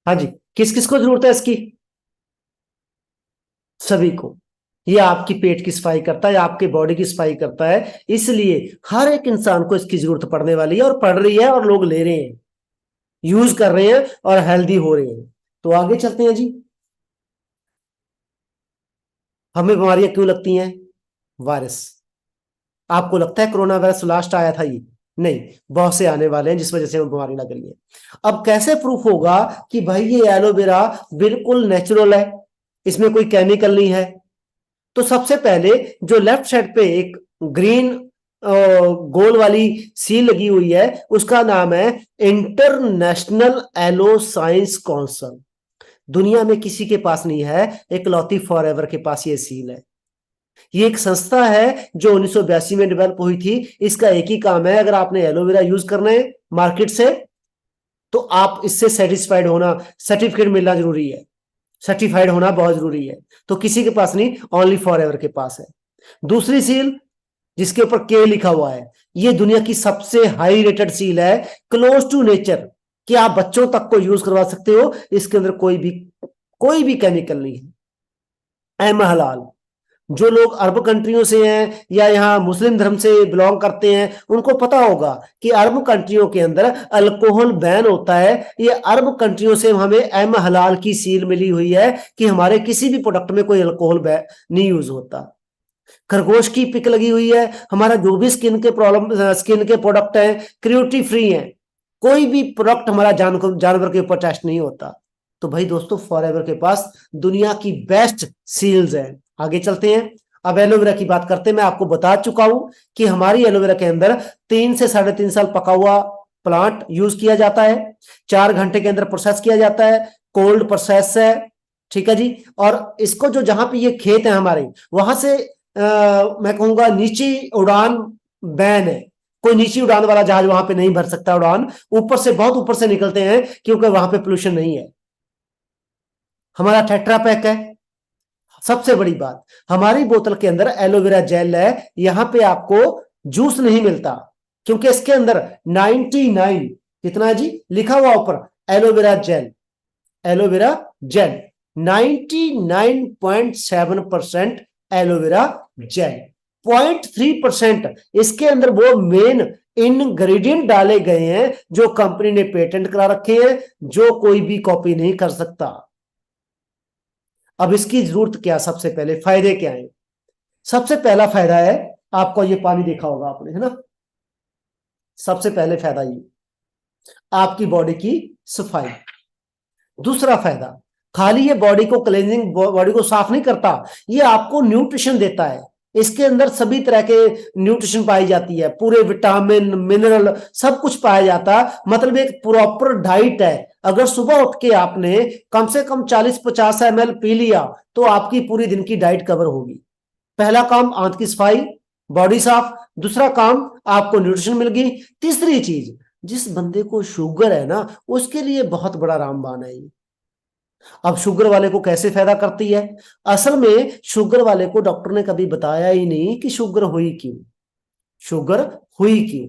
हाँ जी, किस किस को जरूरत है इसकी? सभी को। ये आपकी पेट की सफाई करता है, आपके बॉडी की सफाई करता है, इसलिए हर एक इंसान को इसकी जरूरत पड़ने वाली है और पड़ रही है, और लोग ले रहे हैं, यूज कर रहे हैं और हेल्दी हो रहे हैं। तो आगे चलते हैं जी। हमें बीमारियां क्यों लगती हैं? वायरस। आपको लगता है कोरोना वायरस लास्ट आया था? ये नहीं, बहुत से आने वाले हैं जिस वजह से वो बीमारी लग रही है। अब कैसे प्रूफ होगा कि भाई ये एलोवेरा बिल्कुल नेचुरल है, इसमें कोई केमिकल नहीं है? तो सबसे पहले जो लेफ्ट साइड पे एक ग्रीन गोल वाली सील लगी हुई है, उसका नाम है इंटरनेशनल एलो साइंस काउंसिल। दुनिया में किसी के पास नहीं है, इकलौती फॉरएवर के पास ये सील है। ये एक संस्था है जो 1982 में डेवलप हुई थी। इसका एक ही काम है, अगर आपने एलोवेरा यूज करना है मार्केट से, तो आप इससे सेटिस्फाइड होना, सर्टिफिकेट मिलना जरूरी है, सर्टिफाइड होना बहुत जरूरी है। तो किसी के पास नहीं, ओनली फॉरएवर के पास है। दूसरी सील जिसके ऊपर के लिखा हुआ है, ये दुनिया की सबसे हाई रेटेड सील है, क्लोज टू नेचर, कि आप बच्चों तक को यूज करवा सकते हो, इसके अंदर कोई भी केमिकल नहीं है। एम हलाल। जो लोग अरब कंट्रियों से हैं या यहाँ मुस्लिम धर्म से बिलोंग करते हैं, उनको पता होगा कि अरब कंट्रियों के अंदर अल्कोहल बैन होता है। ये अरब कंट्रियों से हमें एम हलाल की सील मिली हुई है कि हमारे किसी भी प्रोडक्ट में कोई अल्कोहल नहीं यूज होता। खरगोश की पिक लगी हुई है, हमारा जो भी स्किन के प्रोडक्ट है क्रूएल्टी फ्री है, कोई भी प्रोडक्ट हमारा जानवर के ऊपर टेस्ट नहीं होता। तो भाई दोस्तों, फॉरएवर के पास दुनिया की बेस्ट सील्स है। आगे चलते हैं, अब एलोवेरा की बात करते हैं। मैं आपको बता चुका हूं कि हमारी एलोवेरा के अंदर 3 से 3.5 साल पका हुआ प्लांट यूज किया जाता है, 4 घंटे के अंदर प्रोसेस किया जाता है, कोल्ड प्रोसेस है, ठीक है जी। और इसको जो जहां पे ये खेत है हमारे, वहां से मैं कहूंगा नीची उड़ान बैन है, कोई नीची उड़ान वाला जहाज वहां पे नहीं भर सकता उड़ान, ऊपर से, बहुत ऊपर से निकलते हैं, क्योंकि वहां पे पोल्यूशन नहीं है। हमारा टेट्रा पैक है। सबसे बड़ी बात, हमारी बोतल के अंदर एलोवेरा जेल है, यहां पे आपको जूस नहीं मिलता, क्योंकि इसके अंदर 99, कितना है जी लिखा हुआ ऊपर, aloe vera gel, aloe vera gel 99.7% aloe vera gel, 0.3% इसके अंदर वो मेन इंग्रेडिएंट डाले गए हैं जो कंपनी ने पेटेंट करा रखे हैं, जो कोई भी कॉपी नहीं कर सकता। अब इसकी जरूरत क्या, सबसे पहले फायदे क्या है? सबसे पहला फायदा है, आपको ये पानी देखा होगा आपने, है ना? सबसे पहले फायदा ये आपकी बॉडी की सफाई। दूसरा फायदा, खाली ये बॉडी को क्लेंजिंग, बॉडी को साफ नहीं करता, ये आपको न्यूट्रिशन देता है। इसके अंदर सभी तरह के न्यूट्रिशन पाई जाती है, पूरे विटामिन मिनरल सब कुछ पाया जाता है, मतलब एक प्रॉपर डाइट है। अगर सुबह उठ के आपने कम से कम 40-50 ml पी लिया, तो आपकी पूरी दिन की डाइट कवर होगी। पहला काम आंत की सफाई, बॉडी साफ। दूसरा काम, आपको न्यूट्रिशन मिल गई। तीसरी चीज, जिस बंदे को शुगर है ना, उसके लिए बहुत बड़ा रामबाण है ये। अब शुगर वाले को कैसे फायदा करती है? असल में शुगर वाले को डॉक्टर ने कभी बताया ही नहीं कि शुगर हुई क्यों, शुगर हुई क्यों।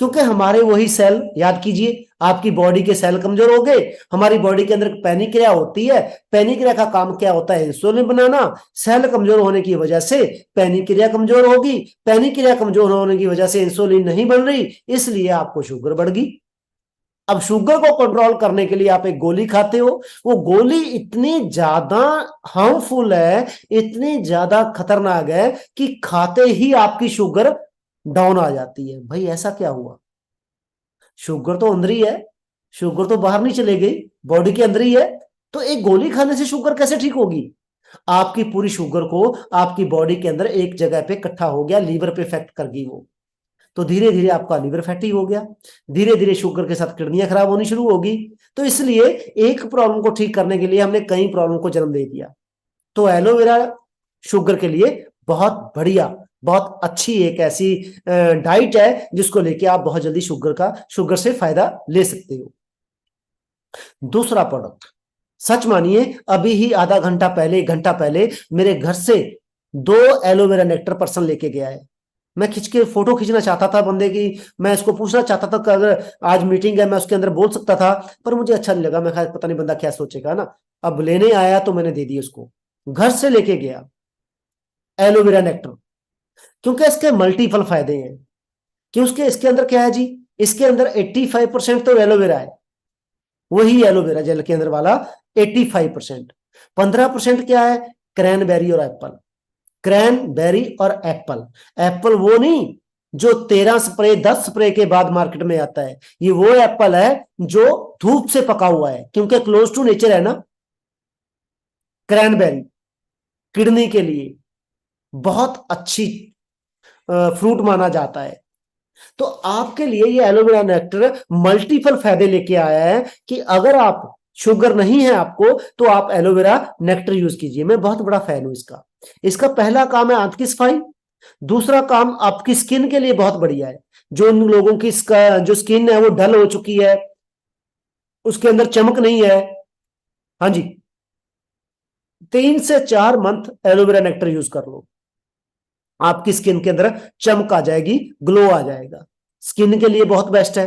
क्योंकि हमारे वही सेल, याद कीजिए, आपकी बॉडी के सेल कमजोर हो गए, हमारी बॉडी के अंदर पैनिक्रिया होती है, पैनिक्रिया का काम क्या होता है? इंसुलिन बनाना। सेल कमजोर होने की वजह से पैनिक्रिया कमजोर होगी, पैनिक्रिया कमजोर होने की वजह से इंसुलिन नहीं बन रही, इसलिए आपको शुगर बढ़ गई। अब शुगर को कंट्रोल करने के लिए आप एक गोली खाते हो, वो गोली इतनी ज्यादा हार्मफुल है, इतनी ज्यादा खतरनाक है कि खाते ही आपकी शुगर डाउन आ जाती है। भाई ऐसा क्या हुआ? शुगर तो अंदर ही है, शुगर तो बाहर नहीं चले गई, बॉडी के अंदर ही है, तो एक गोली खाने से शुगर कैसे ठीक होगी? आपकी पूरी शुगर को आपकी बॉडी के अंदर एक जगह पे इकट्ठा हो गया, लीवर पे इफेक्ट कर गई वो, तो धीरे धीरे आपका लीवर फैटी हो गया, धीरे धीरे शुगर के साथ किडनियां खराब होनी शुरू होगी। तो इसलिए एक प्रॉब्लम को ठीक करने के लिए हमने कई प्रॉब्लम को जन्म दे दिया। तो एलोवेरा शुगर के लिए बहुत बढ़िया, बहुत अच्छी एक ऐसी डाइट है जिसको लेके आप बहुत जल्दी शुगर से फायदा ले सकते हो। दूसरा प्रोडक्ट, सच मानिए अभी ही आधा घंटा पहले, 1 घंटा पहले मेरे घर से 2 एलोवेरा नेक्टर पर्सन लेके गया है। मैं खींच के फोटो खींचना चाहता था बंदे की, मैं इसको पूछना चाहता था कि अगर आज मीटिंग है मैं उसके अंदर बोल सकता था, पर मुझे अच्छा नहीं लगा। मैं कहा पता नहीं बंदा क्या सोचेगा ना। अब लेने आया तो मैंने दे दिया उसको, घर से लेके गया एलोवेरा नेक्टर, क्योंकि इसके मल्टीपल फायदे हैं। कि उसके इसके अंदर क्या है जी, इसके अंदर 85% तो एलोवेरा है, वही एलोवेरा जेल के अंदर वाला 85%। 15% क्या है, क्रैनबेरी और एप्पल। क्रैनबेरी और एप्पल, एप्पल वो नहीं जो 13 स्प्रे 10 स्प्रे के बाद मार्केट में आता है, ये वो एप्पल है जो धूप से पका हुआ है, क्योंकि क्लोज टू नेचर है ना। क्रैनबेरी किडनी के लिए बहुत अच्छी फ्रूट माना जाता है। तो आपके लिए ये एलोवेरा नेक्टर मल्टीपल फायदे लेके आया है कि अगर आप शुगर नहीं है आपको तो आप एलोवेरा नेक्टर यूज कीजिए। मैं बहुत बड़ा फैन हूं इसका। इसका पहला काम है आंत की सफाई, दूसरा काम आपकी स्किन के लिए बहुत बढ़िया है। जो उन लोगों की जो स्किन है वो डल हो चुकी है, उसके अंदर चमक नहीं है, हाँ जी, 3 से 4 मंथ एलोवेरा नेक्टर यूज कर लो, आपकी स्किन के अंदर चमक आ जाएगी, ग्लो आ जाएगा। स्किन के लिए बहुत बेस्ट है।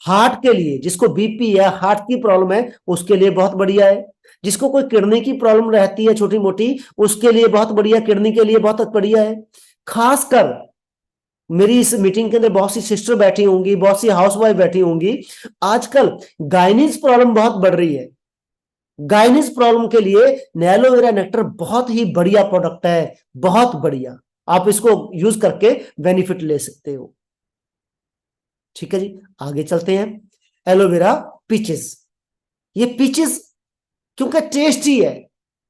हार्ट के लिए, जिसको बीपी है, हार्ट की प्रॉब्लम है, उसके लिए बहुत बढ़िया है। जिसको कोई किडनी की प्रॉब्लम रहती है छोटी मोटी, उसके लिए बहुत बढ़िया, किडनी के लिए बहुत बढ़िया है। खासकर मेरी इस मीटिंग के अंदर बहुत सी सिस्टर बैठी होंगी, बहुत सी हाउसवाइफ बैठी होंगी। आजकल गाइनिस प्रॉब्लम बहुत बढ़ रही है। गाइनिस प्रॉब्लम के लिए एलोवेरा नेक्टर बहुत ही बढ़िया प्रोडक्ट है, बहुत बढ़िया। आप इसको यूज करके बेनिफिट ले सकते हो। ठीक है जी, आगे चलते हैं। एलोवेरा पीचेस, ये पीचेस क्योंकि टेस्टी है।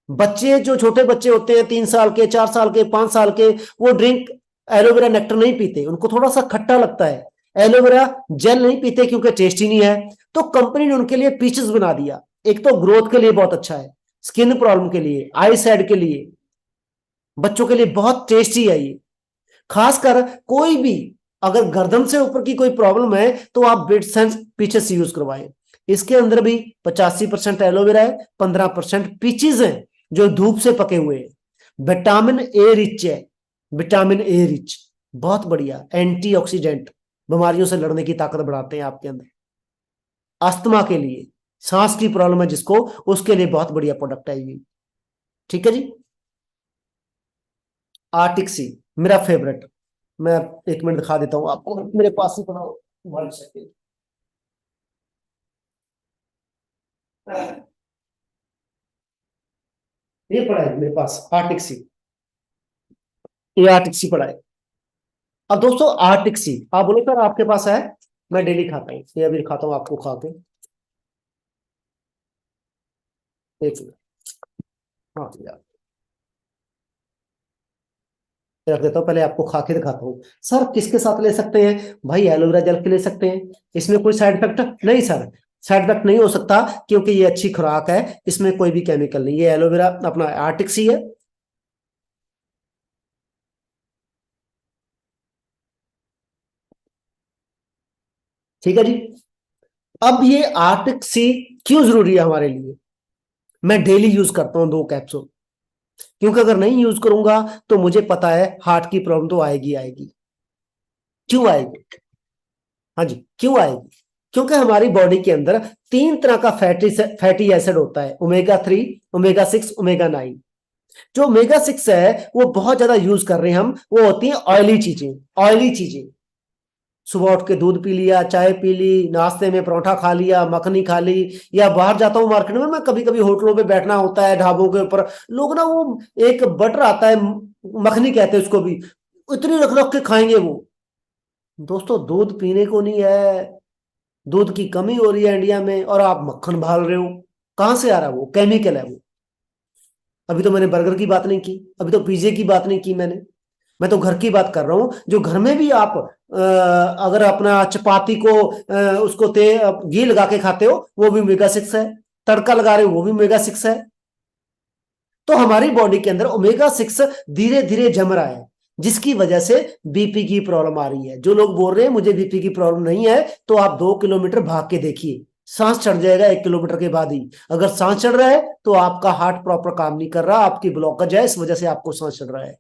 बच्चे जो छोटे बच्चे होते हैं 3 साल के, 4 साल के, 5 साल के, वो ड्रिंक एलोवेरा नेक्टर नहीं पीते, उनको थोड़ा सा खट्टा लगता है। एलोवेरा जेल नहीं पीते क्योंकि टेस्टी नहीं है। तो कंपनी ने उनके लिए पीचेस बना दिया। एक तो ग्रोथ के लिए बहुत अच्छा है, स्किन प्रॉब्लम के लिए, आई साइड के लिए, बच्चों के लिए बहुत टेस्टी है ये। खासकर कोई भी अगर गर्दन से ऊपर की कोई प्रॉब्लम है तो आप बिटसेंस पीचेस यूज करवाएं। इसके अंदर भी 85% एलोवेरा है, 15% पीचेस हैं जो धूप से पके हुए हैं। विटामिन ए रिच है, विटामिन ए रिच, बहुत बढ़िया एंटीऑक्सीडेंट, बीमारियों से लड़ने की ताकत बढ़ाते हैं आपके अंदर। अस्थमा के लिए, सांस की प्रॉब्लम है जिसको, उसके लिए बहुत बढ़िया प्रोडक्ट है ये। ठीक है जी, आर्टिक सी मेरा फेवरेट। मैं 1 मिनट दिखा देता हूं आपको, मेरे पास ही पड़ा हो, 1 सेकेंड। ये पड़ा है मेरे पास आर्टिक सी, ये आर्टिक सी पड़ा है। अब दोस्तों आर्टिक सी, आप बोलो सर आपके पास है? मैं डेली खाता हूँ, ये अभी खाता हूँ आपको खा के। एक मिनट, हाँ यार, रख देता हूँ, पहले आपको खा के दिखाता हूँ। सर किसके साथ ले सकते हैं? भाई एलोवेरा जेल के ले सकते हैं। इसमें कोई साइड इफेक्ट नहीं सर, साइड इफेक्ट नहीं हो सकता क्योंकि ये अच्छी खुराक है, इसमें कोई भी केमिकल नहीं। ये एलोवेरा अपना आर्टिक सी है। ठीक है जी, अब ये आर्टिक सी क्यों जरूरी है हमारे लिए? मैं डेली यूज करता हूँ 2 कैप्सूल, क्योंकि अगर नहीं यूज करूंगा तो मुझे पता है हार्ट की प्रॉब्लम तो आएगी आएगी। क्यों आएगी? हाँ जी, क्यों आएगी? क्योंकि हमारी बॉडी के अंदर 3 तरह का फैटी एसिड होता है, ओमेगा 3, ओमेगा 6, ओमेगा 9। जो ओमेगा 6 है वो बहुत ज्यादा यूज कर रहे हैं हम, वो होती है ऑयली चीजें। ऑयली चीजें, सुबह उठ के दूध पी लिया, चाय पी ली, नाश्ते में परोठा खा लिया, मखनी खा ली, या बाहर जाता हूँ मार्केट में, मैं कभी कभी होटलों पे बैठना होता है, ढाबों के ऊपर, लोग ना वो एक बटर आता है, मखनी कहते हैं उसको भी, इतनी रख रख के खाएंगे वो। दोस्तों दूध पीने को नहीं है, दूध की कमी हो रही है इंडिया में और आप मक्खन भाल रहे हो। कहां से आ रहा है? वो केमिकल है वो। अभी तो मैंने बर्गर की बात नहीं की, अभी तो पिज्जे की बात नहीं की मैंने, मैं तो घर की बात कर रहा हूं। जो घर में भी आप अगर अपना चपाती को उसको घी लगा के खाते हो, वो भी ओमेगा 6 है। तड़का लगा रहे हो, वो भी ओमेगा 6 है। तो हमारी बॉडी के अंदर ओमेगा 6 धीरे धीरे जम रहा है, जिसकी वजह से बीपी की प्रॉब्लम आ रही है। जो लोग बोल रहे हैं मुझे बीपी की प्रॉब्लम नहीं है, तो आप 2 किलोमीटर भाग के देखिए, सांस चढ़ जाएगा 1 किलोमीटर के बाद ही। अगर सांस चढ़ रहा है तो आपका हार्ट प्रॉपर काम नहीं कर रहा, आपकी ब्लॉकेज है, इस वजह से आपको सांस चढ़ रहा है।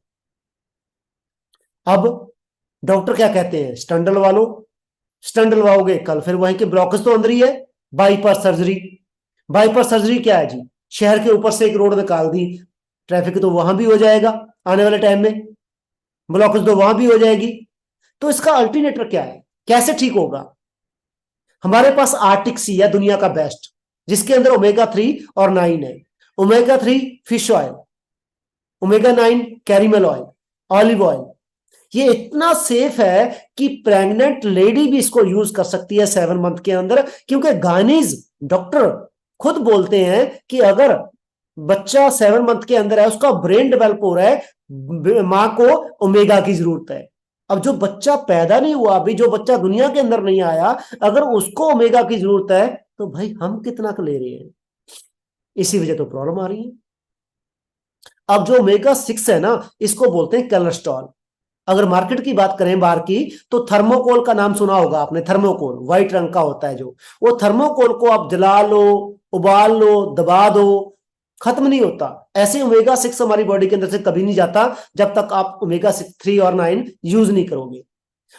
अब डॉक्टर क्या कहते हैं, स्टंट डलवा लो। स्टंट डलवाओगे, कल फिर वहीं के ब्लॉकेज तो अंदर ही है, बाईपास सर्जरी। बाईपास सर्जरी क्या है जी, शहर के ऊपर से एक रोड निकाल दी, ट्रैफिक तो वहां भी हो जाएगा आने वाले टाइम में, ब्लॉकेज तो वहां भी हो जाएगी। तो इसका अल्टरनेटिव क्या है, कैसे ठीक होगा? हमारे पास आर्टिक सी है दुनिया का बेस्ट, जिसके अंदर ओमेगा 3 और 9 है। Omega 3 fish oil, omega 9 caramel oil, olive oil. ये इतना सेफ है कि प्रेग्नेंट लेडी भी इसको यूज कर सकती है 7 मंथ के अंदर, क्योंकि गाइनीज डॉक्टर खुद बोलते हैं कि अगर बच्चा 7 मंथ के अंदर है, उसका ब्रेन डेवलप हो रहा है, मां को ओमेगा की जरूरत है। अब जो बच्चा पैदा नहीं हुआ, अभी जो बच्चा दुनिया के अंदर नहीं आया, अगर उसको ओमेगा की जरूरत है, तो भाई हम कितना का ले रहे हैं? इसी वजह तो प्रॉब्लम आ रही है। अब जो ओमेगा 6 है ना, इसको बोलते हैं कोलेस्ट्रॉल। अगर मार्केट की बात करें बाहर की, तो थर्मोकोल का नाम सुना होगा आपने, थर्मोकोल व्हाइट रंग का होता है जो, वो थर्मोकोल को आप जला लो, उबाल लो, दबा दो, खत्म नहीं होता। ऐसे ओमेगा 6 हमारी बॉडी के अंदर से कभी नहीं जाता जब तक आप ओमेगा 3 और 9 यूज नहीं करोगे।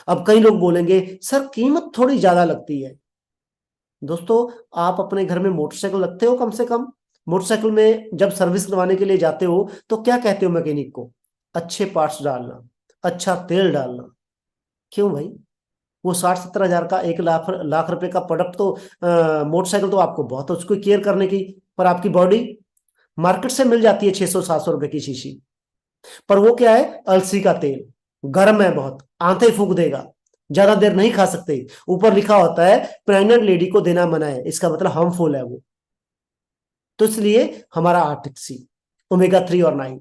अब कई लोग बोलेंगे सर कीमत थोड़ी ज्यादा लगती है। दोस्तों, आप अपने घर में मोटरसाइकिल रखते हो? कम से कम मोटरसाइकिल में जब सर्विस करवाने के लिए जाते हो तो क्या कहते हो मैकेनिक को? अच्छे पार्ट्स डालना, अच्छा तेल डालना। क्यों भाई? वो 60-70 हजार का, 1 लाख लाख रुपए का प्रोडक्ट तो मोटरसाइकिल तो आपको बहुत है उसको केयर करने की, पर आपकी बॉडी मार्केट से मिल जाती है 600-700 रुपए की शीशी, पर वो क्या है, अलसी का तेल, गर्म है बहुत, आंतें फूक देगा, ज्यादा देर नहीं खा सकते। ऊपर लिखा होता है प्रेग्नेंट लेडी को देना मना है, इसका मतलब हार्मफुल है वो। तो इसलिए हमारा आर्टिक सी, ओमेगा 3 और 9।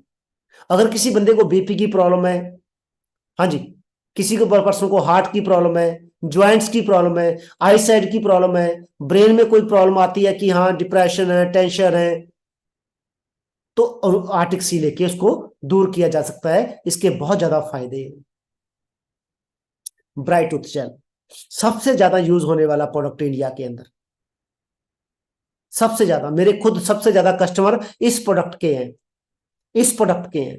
अगर किसी बंदे को बीपी की प्रॉब्लम है, हाँ जी, किसी को पर्सन को हार्ट की प्रॉब्लम है, ज्वाइंट्स की प्रॉब्लम है, आई साइड की प्रॉब्लम है, ब्रेन में कोई प्रॉब्लम आती है कि हाँ डिप्रेशन है, टेंशन है, तो आर्टिक सी लेके उसको दूर किया जा सकता है। इसके बहुत ज्यादा फायदे हैं। ब्राइट टूथ जेल सबसे ज्यादा यूज होने वाला प्रोडक्ट इंडिया के अंदर, सबसे ज्यादा, मेरे खुद सबसे ज्यादा कस्टमर इस प्रोडक्ट के हैं, इस प्रोडक्ट के हैं।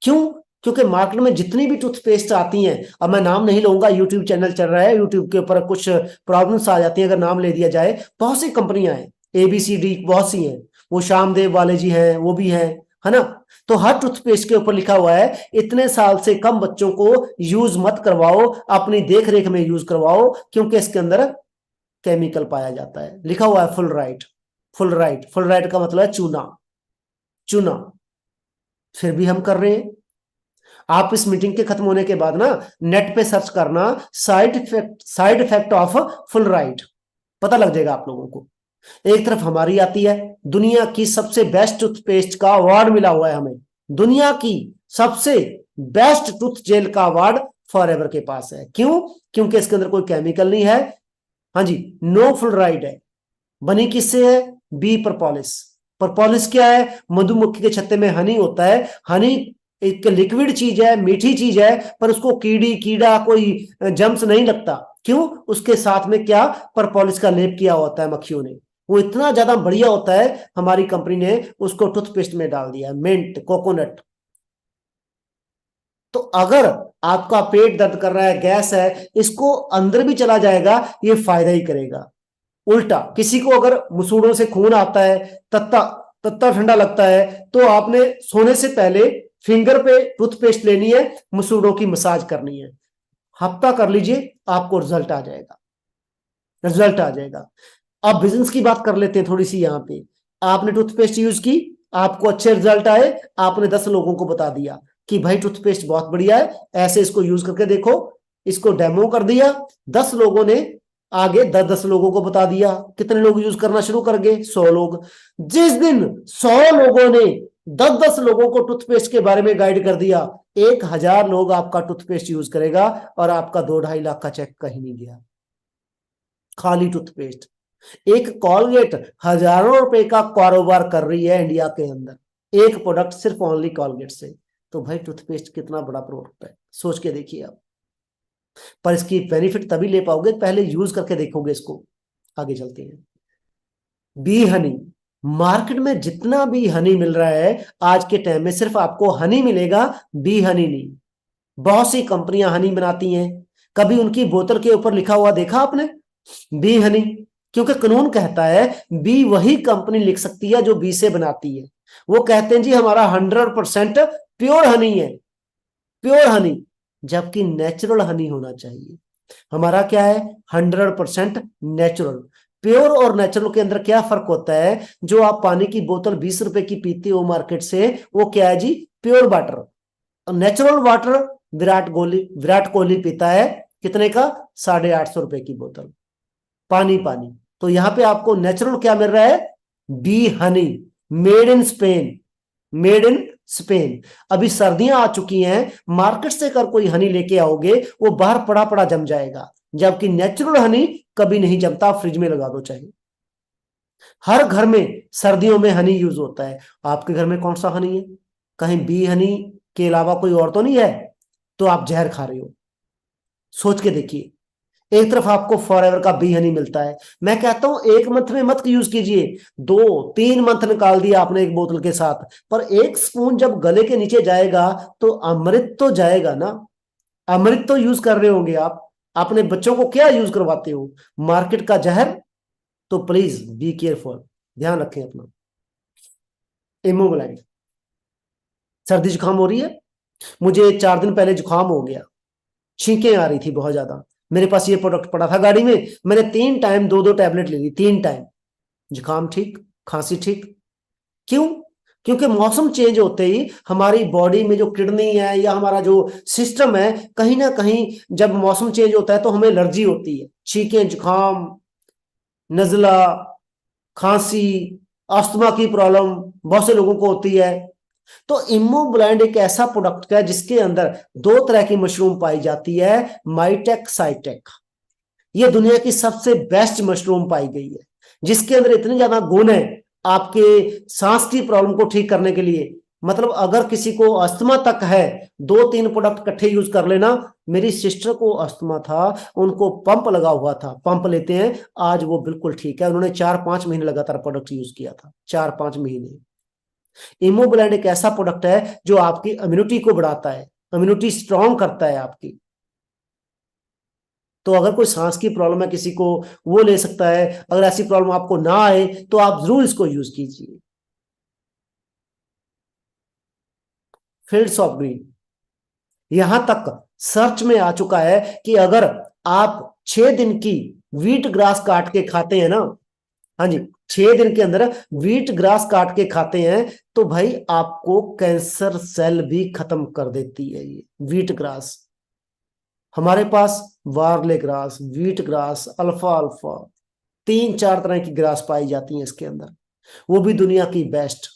क्यों? क्योंकि मार्केट में जितनी भी टूथपेस्ट आती हैं, अब मैं नाम नहीं लूंगा, यूट्यूब चैनल चल रहा है, यूट्यूब के ऊपर कुछ प्रॉब्लम्स आ जाती हैं अगर नाम ले दिया जाए। बहुत सी कंपनियां हैं, ABCD बहुत सी हैं, वो श्यामदेव वाले जी हैं, वो भी हैं, है ना? तो हर टूथपेस्ट के ऊपर लिखा हुआ है इतने साल से कम बच्चों को यूज मत करवाओ, अपनी देख रेख में यूज करवाओ, क्योंकि इसके अंदर केमिकल पाया जाता है। लिखा हुआ है full right, full right, full right का मतलब है चूना, चूना। फिर भी हम कर रहे हैं। आप इस मीटिंग के खत्म होने के बाद ना नेट पे सर्च करना side effect of full right, पता लग जाएगा आप लोगों को। एक तरफ हमारी आती है दुनिया की सबसे बेस्ट टूथपेस्ट का अवार्ड मिला हुआ है हमें, दुनिया की सबसे बेस्ट टूथ जेल का अवार्ड फॉरएवर के पास है। क्यों? क्योंकि इसके अंदर कोई केमिकल नहीं है, हाँ जी, नो फ्लोराइड है। बनी किससे है? बी प्रपोलिस। प्रपोलिस क्या है? मधुमक्खी के छत्ते में हनी होता है। हनी एक लिक्विड चीज है, मीठी चीज है, पर उसको कीड़ी कीड़ा कोई जम्स नहीं लगता। क्यों? उसके साथ में क्या, प्रपोलिस का लेप किया होता है मक्खियों ने। वो इतना ज्यादा बढ़िया होता है, हमारी कंपनी ने उसको टूथपेस्ट में डाल दिया, मिंट कोकोनट। तो अगर आपका पेट दर्द कर रहा है, गैस है, इसको अंदर भी चला जाएगा, ये फायदा ही करेगा। उल्टा किसी को अगर मुसूड़ों से खून आता है, तत्ता तत्ता ठंडा लगता है, तो आपने सोने से पहले फिंगर पे टूथपेस्ट लेनी है, मुसूड़ों की मसाज करनी है। हफ्ता कर लीजिए, आपको रिजल्ट आ जाएगा, रिजल्ट आ जाएगा। अब बिजनेस की बात कर लेते हैं थोड़ी सी। यहाँ पे आपने टूथपेस्ट यूज की, आपको अच्छे रिजल्ट आए, आपने 10 लोगों को बता दिया कि भाई टूथपेस्ट बहुत बढ़िया है, ऐसे इसको यूज करके देखो, इसको डेमो कर दिया, 10 लोगों ने आगे 10-10 लोगों को बता दिया। कितने लोग यूज करना शुरू कर गए? 100 लोग। जिस दिन 100 लोगों ने 10-10 लोगों को टूथपेस्ट के बारे में गाइड कर दिया, 1000 लोग आपका टूथपेस्ट यूज करेगा, और आपका 2-2.5 लाख का चेक कहीं नहीं गया, खाली टूथपेस्ट। एक कॉलगेट हजारों रुपए का कारोबार कर रही है इंडिया के अंदर, एक प्रोडक्ट सिर्फ ओनली कॉलगेट से। तो भाई टूथपेस्ट कितना बड़ा प्रोडक्ट है, सोच के देखिए आप। पर इसकी बेनिफिट तभी ले पाओगे पहले यूज करके देखोगे इसको। आगे चलते हैं। बी हनी, मार्केट में जितना भी हनी मिल रहा है आज के टाइम में, सिर्फ आपको हनी मिलेगा, बी हनी नहीं। बहुत सी कंपनियां हनी बनाती हैं, कभी उनकी बोतल के ऊपर लिखा हुआ देखा आपने, बी हनी? क्योंकि कानून कहता है बी वही कंपनी लिख सकती है जो बी से बनाती है। वो कहते हैं जी हमारा 100% प्योर हनी है, प्योर हनी, जबकि नेचुरल हनी होना चाहिए। हमारा क्या है? 100% नेचुरल। प्योर और नेचुरल के अंदर क्या फर्क होता है? जो आप पानी की बोतल 20 रुपए की पीते हो मार्केट से, वो क्या है जी? Pure water. Natural water Virat Kohli पीता है कितने का? 850 रुपए की बोतल पानी पानी। तो यहां पे आपको नेचुरल क्या मिल रहा है? B Honey, made in Spain, made in Spain. अभी सर्दियां आ चुकी हैं, मार्केट से अगर कोई हनी लेके आओगे वो बाहर पड़ा पड़ा जम जाएगा, जबकि नेचुरल हनी कभी नहीं जमता। फ्रिज में लगा दो चाहे। हर घर में सर्दियों में हनी यूज होता है। आपके घर में कौन सा हनी है? कहीं बी हनी के अलावा कोई और तो नहीं है? तो आप जहर खा रहे हो। सोच के देखिए। एक तरफ आपको फॉरएवर का बी हनी मिलता है। मैं कहता हूं एक मंथ में मत यूज कीजिए, 2-3 मंथ निकाल दिया आपने एक बोतल के साथ, पर एक स्पून जब गले के नीचे जाएगा तो अमृत तो जाएगा ना। अमृत तो यूज कर रहे होंगे आप। अपने बच्चों को क्या यूज करवाते हो? मार्केट का जहर। तो प्लीज बी केयरफुल, ध्यान रखें अपना। इमोबिलाइज। सर्दी जुकाम हो रही है, मुझे 4 दिन पहले जुकाम हो गया, छींकें आ रही थी बहुत ज्यादा। मेरे पास ये प्रोडक्ट पड़ा था गाड़ी में, मैंने 3 टाइम 2-2 टैबलेट ले ली, 3 टाइम। जुकाम ठीक, खांसी ठीक। क्यों? क्योंकि मौसम चेंज होते ही हमारी बॉडी में जो किडनी है या हमारा जो सिस्टम है, कहीं ना कहीं जब मौसम चेंज होता है तो हमें एलर्जी होती है। छींकें, जुकाम, नजला, खांसी, अस्थमा की प्रॉब्लम बहुत से लोगों को होती है। तो इम्मोब्लाइंड एक ऐसा प्रोडक्ट है जिसके अंदर 2 तरह की मशरूम पाई जाती है, माइटेक, साइटेक। ये दुनिया की सबसे बेस्ट मशरूम पाई गई है, जिसके अंदर इतने ज्यादा गुण है आपके सांस की प्रॉब्लम को ठीक करने के लिए। मतलब अगर किसी को अस्थमा तक है, 2-3 प्रोडक्ट इकट्ठे यूज कर लेना। मेरी सिस्टर को अस्थमा था, उनको पंप लगा हुआ था, पंप लेते हैं, आज वो बिल्कुल ठीक है। उन्होंने 4-5 महीने लगातार प्रोडक्ट यूज किया था, 4-5 महीने। इमोबिलाइंड एक ऐसा प्रोडक्ट है जो आपकी इम्यूनिटी को बढ़ाता है, इम्यूनिटी स्ट्रांग करता है आपकी। तो अगर कोई सांस की प्रॉब्लम है किसी को, वो ले सकता है। अगर ऐसी प्रॉब्लम आपको ना आए तो आप जरूर इसको यूज कीजिए। फील्ड्स ऑफ ग्रीन, यहां तक सर्च में आ चुका है कि अगर आप 6 दिन की वीट ग्रास काट के खाते हैं ना, हाँ जी, 6 दिन के अंदर वीट ग्रास काट के खाते हैं, तो भाई आपको कैंसर सेल भी खत्म कर देती है ये वीट ग्रास। हमारे पास वार्ले ग्रास, वीट ग्रास, अल्फा अल्फा, 3-4 तरह की ग्रास पाई जाती हैं इसके अंदर, वो भी दुनिया की बेस्ट,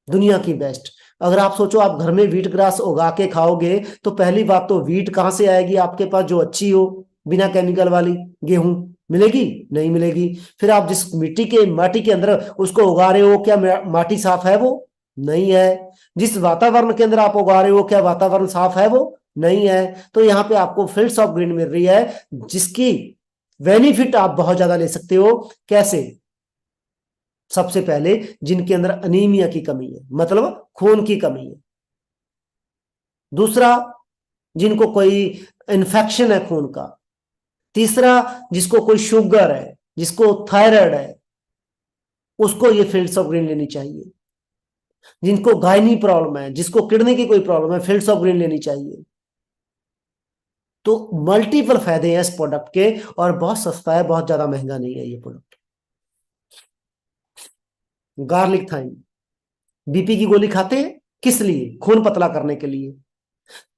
दुनिया की बेस्ट। अगर आप सोचो आप घर में वीट ग्रास उगा के खाओगे, तो पहली बात तो वीट कहां से आएगी आपके पास जो अच्छी हो, बिना केमिकल वाली? गेहूं मिलेगी? नहीं मिलेगी। फिर आप जिस माटी के अंदर उसको उगा रहे हो, क्या माटी साफ है? वो नहीं है। जिस वातावरण के अंदर आप उगा रहे हो, क्या वातावरण साफ है? वो नहीं है। तो यहाँ पे आपको फील्ड्स ऑफ ग्रीन मिल रही है, जिसकी बेनिफिट आप बहुत ज्यादा ले सकते हो। कैसे? सबसे पहले जिनके अंदर अनीमिया की कमी है, मतलब खून की कमी है। दूसरा, जिनको कोई इन्फेक्शन है खून का। तीसरा, जिसको कोई शुगर है, जिसको थायराइड है, उसको ये फील्ड्स ऑफ ग्रीन लेनी चाहिए। जिनको गायनी प्रॉब्लम है, जिसको किडनी की कोई प्रॉब्लम है, फील्ड्स ऑफ ग्रीन लेनी चाहिए। तो मल्टीपल फायदे हैं इस प्रोडक्ट के, और बहुत सस्ता है, बहुत ज्यादा महंगा नहीं है ये प्रोडक्ट। गार्लिक थाइम, बीपी की गोली खाते हैं किस लिए? खून पतला करने के लिए,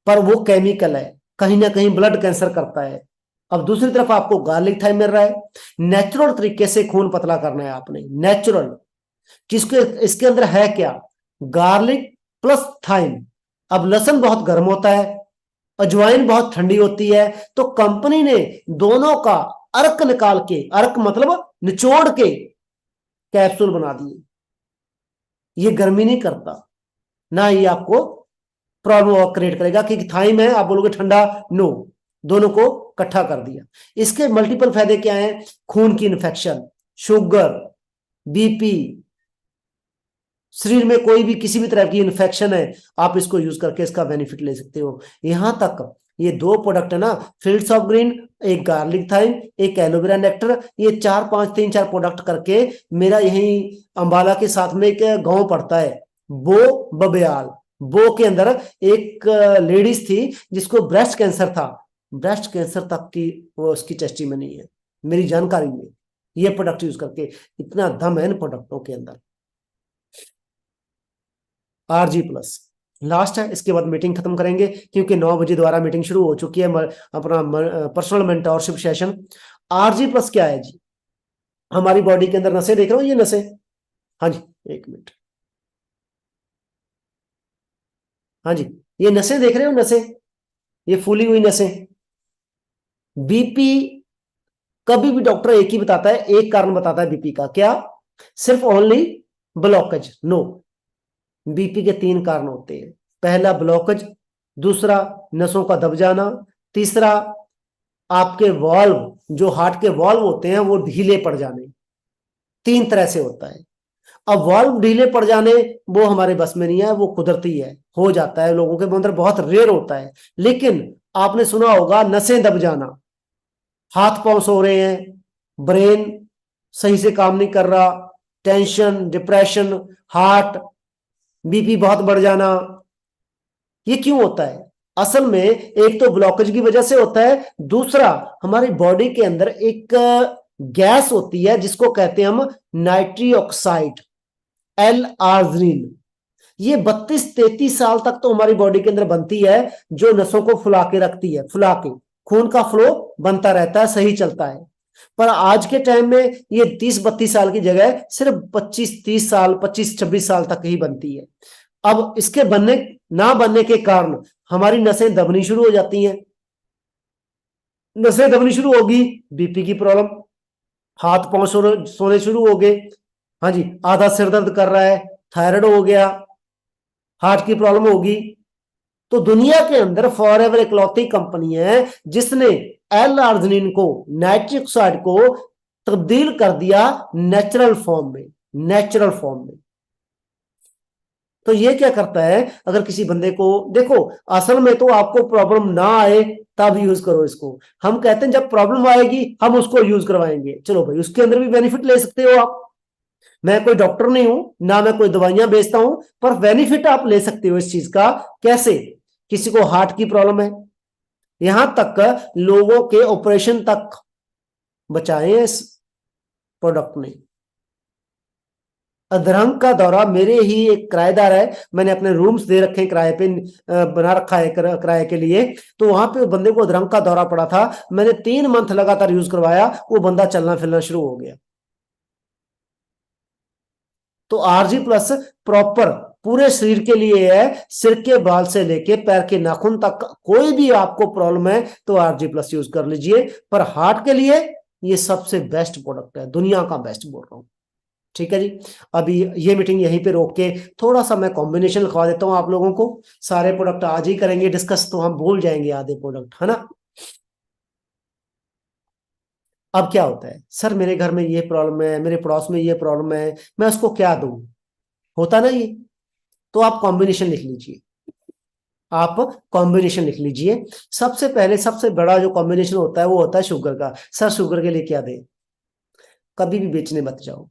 पर वो केमिकल है, कहीं ना कहीं ब्लड कैंसर करता है। अब दूसरी तरफ आपको गार्लिक थाइम मिल रहा है, नेचुरल तरीके से खून पतला करना है आपने, नेचुरल। किसके इसके अंदर है क्या? Garlic plus thyme. अब लहसुन बहुत गर्म होता है, अजवाइन बहुत ठंडी होती है, तो कंपनी ने दोनों का अर्क निकाल के, अर्क मतलब निचोड़ के कैप्सूल बना दिए। ये गर्मी नहीं करता, ना ये आपको प्रॉब्लम क्रिएट करेगा कि थाइम है आप बोलोगे ठंडा, नो, दोनों को इकट्ठा कर दिया। इसके मल्टीपल फायदे क्या हैं? खून की इन्फेक्शन, शुगर, बीपी, शरीर में कोई भी किसी भी तरह की इन्फेक्शन है, आप इसको यूज करके इसका बेनिफिट ले सकते हो। यहां तक ये दो प्रोडक्ट है ना, फील्ड्स ऑफ ग्रीन, एक गार्लिक थाइम, एक एलोवेरा नेक्टर, ये 4-5 3-4 प्रोडक्ट करके मेरा यही अंबाला के साथ में एक गांव पड़ता है, बो बबेयाल। बो के अंदर एक लेडीज थी जिसको ब्रेस्ट कैंसर था, ब्रेस्ट कैंसर तक की वो उसकी टेस्टिमनी है मेरी जानकारी में, ये प्रोडक्ट यूज करके। इतना दम है इन प्रोडक्टों के अंदर। RG+ लास्ट है, इसके बाद मीटिंग खत्म करेंगे क्योंकि 9 बजे दोबारा मीटिंग शुरू हो चुकी है, अपना पर्सनल मेंटोरशिप सेशन। RG+ क्या है जी? हमारी बॉडी के अंदर नसें देख रहे हो, ये नसें, हाँ जी, एक मिनट, हाँ जी, ये नसें देख रहे हो, नसें, ये फूली हुई नसें। बीपी कभी भी डॉक्टर एक ही बताता है, एक कारण बताता है बीपी का, क्या? सिर्फ ओनली ब्लॉकेज? नो, बीपी के 3 कारण होते हैं। पहला ब्लॉकेज, दूसरा नसों का दब जाना, तीसरा आपके वाल्व, जो हार्ट के वाल्व होते हैं वो ढीले पड़ जाने। 3 तरह से होता है। अब वाल्व ढीले पड़ जाने वो हमारे बस में नहीं है, वो कुदरती है, हो जाता है लोगों के अंदर, बहुत रेयर होता है। लेकिन आपने सुना होगा नसें दब जाना, हाथ पांव सो रहे हैं, ब्रेन सही से काम नहीं कर रहा, टेंशन, डिप्रेशन, हार्ट बीपी बहुत बढ़ जाना, ये क्यों होता है? असल में एक तो ब्लॉकेज की वजह से होता है, दूसरा हमारी बॉडी के अंदर एक गैस होती है जिसको कहते हैं हम नाइट्री ऑक्साइड, L-आर्जिनिन। ये 32-33 साल तक तो हमारी बॉडी के अंदर बनती है, जो नसों को फुला के रखती है, फुला के खून का फ्लो बनता रहता है, सही चलता है। पर आज के टाइम में ये 30-32 साल की जगह सिर्फ 25-30 साल, 25-26 साल तक ही बनती है। अब इसके बनने ना बनने के कारण हमारी नसें दबनी शुरू हो जाती हैं। नसें दबनी शुरू होगी, बीपी की प्रॉब्लम, हाथ पांव सोने शुरू हो गए, हाँ जी, आधा सिर दर्द कर रहा है, थायराइड हो गया, हार्ट की प्रॉब्लम होगी। तो दुनिया के अंदर फॉरएवर इकलौती कंपनी है जिसने L-आर्जिनिन को, नाइट्रिक ऑक्साइड को तब्दील कर दिया नेचुरल फॉर्म में, नेचुरल फॉर्म में। तो ये क्या करता है, अगर किसी बंदे को देखो, असल में तो आपको प्रॉब्लम ना आए तब यूज करो इसको। हम कहते हैं जब प्रॉब्लम आएगी हम उसको यूज करवाएंगे, चलो भाई उसके अंदर भी बेनिफिट ले सकते हो आप। मैं कोई डॉक्टर नहीं हूं ना, मैं कोई दवाइयां बेचता हूं, पर बेनिफिट आप ले सकते हो इस चीज का। कैसे? किसी को हार्ट की प्रॉब्लम है, यहां तक लोगों के ऑपरेशन तक बचाए हैं इस प्रोडक्ट ने। अधरंग का दौरा, मेरे ही एक किराएदार है, मैंने अपने रूम्स दे रखे हैं किराए पे, बना रखा है किराए के लिए, तो वहां पे बंदे को अधरंग का दौरा पड़ा था, मैंने 3 मंथ लगातार यूज करवाया, वो बंदा चलना फिरना शुरू हो गया। तो RG+ प्रॉपर पूरे शरीर के लिए है, सिर के बाल से लेके पैर के नाखून तक, कोई भी आपको प्रॉब्लम है तो RG+ यूज कर लीजिए। पर हार्ट के लिए ये सबसे बेस्ट प्रोडक्ट है, दुनिया का बेस्ट बोल रहा हूं। ठीक है जी, अभी ये मीटिंग यहीं पे रोक के थोड़ा सा मैं कॉम्बिनेशन लिखवा देता हूं आप लोगों को। सारे प्रोडक्ट आज ही करेंगे डिस्कस, तो हम भूल जाएंगे आधे प्रोडक्ट, है ना। अब क्या होता है, सर मेरे घर में ये प्रॉब्लम है, मेरे पड़ोस में ये प्रॉब्लम है, मैं उसको क्या दूं, होता ना ये। तो आप कॉम्बिनेशन लिख लीजिए, आप कॉम्बिनेशन लिख लीजिए। सबसे पहले सबसे बड़ा जो कॉम्बिनेशन होता है वो होता है शुगर का। सर शुगर के लिए क्या दें? कभी भी बेचने मत जाओ।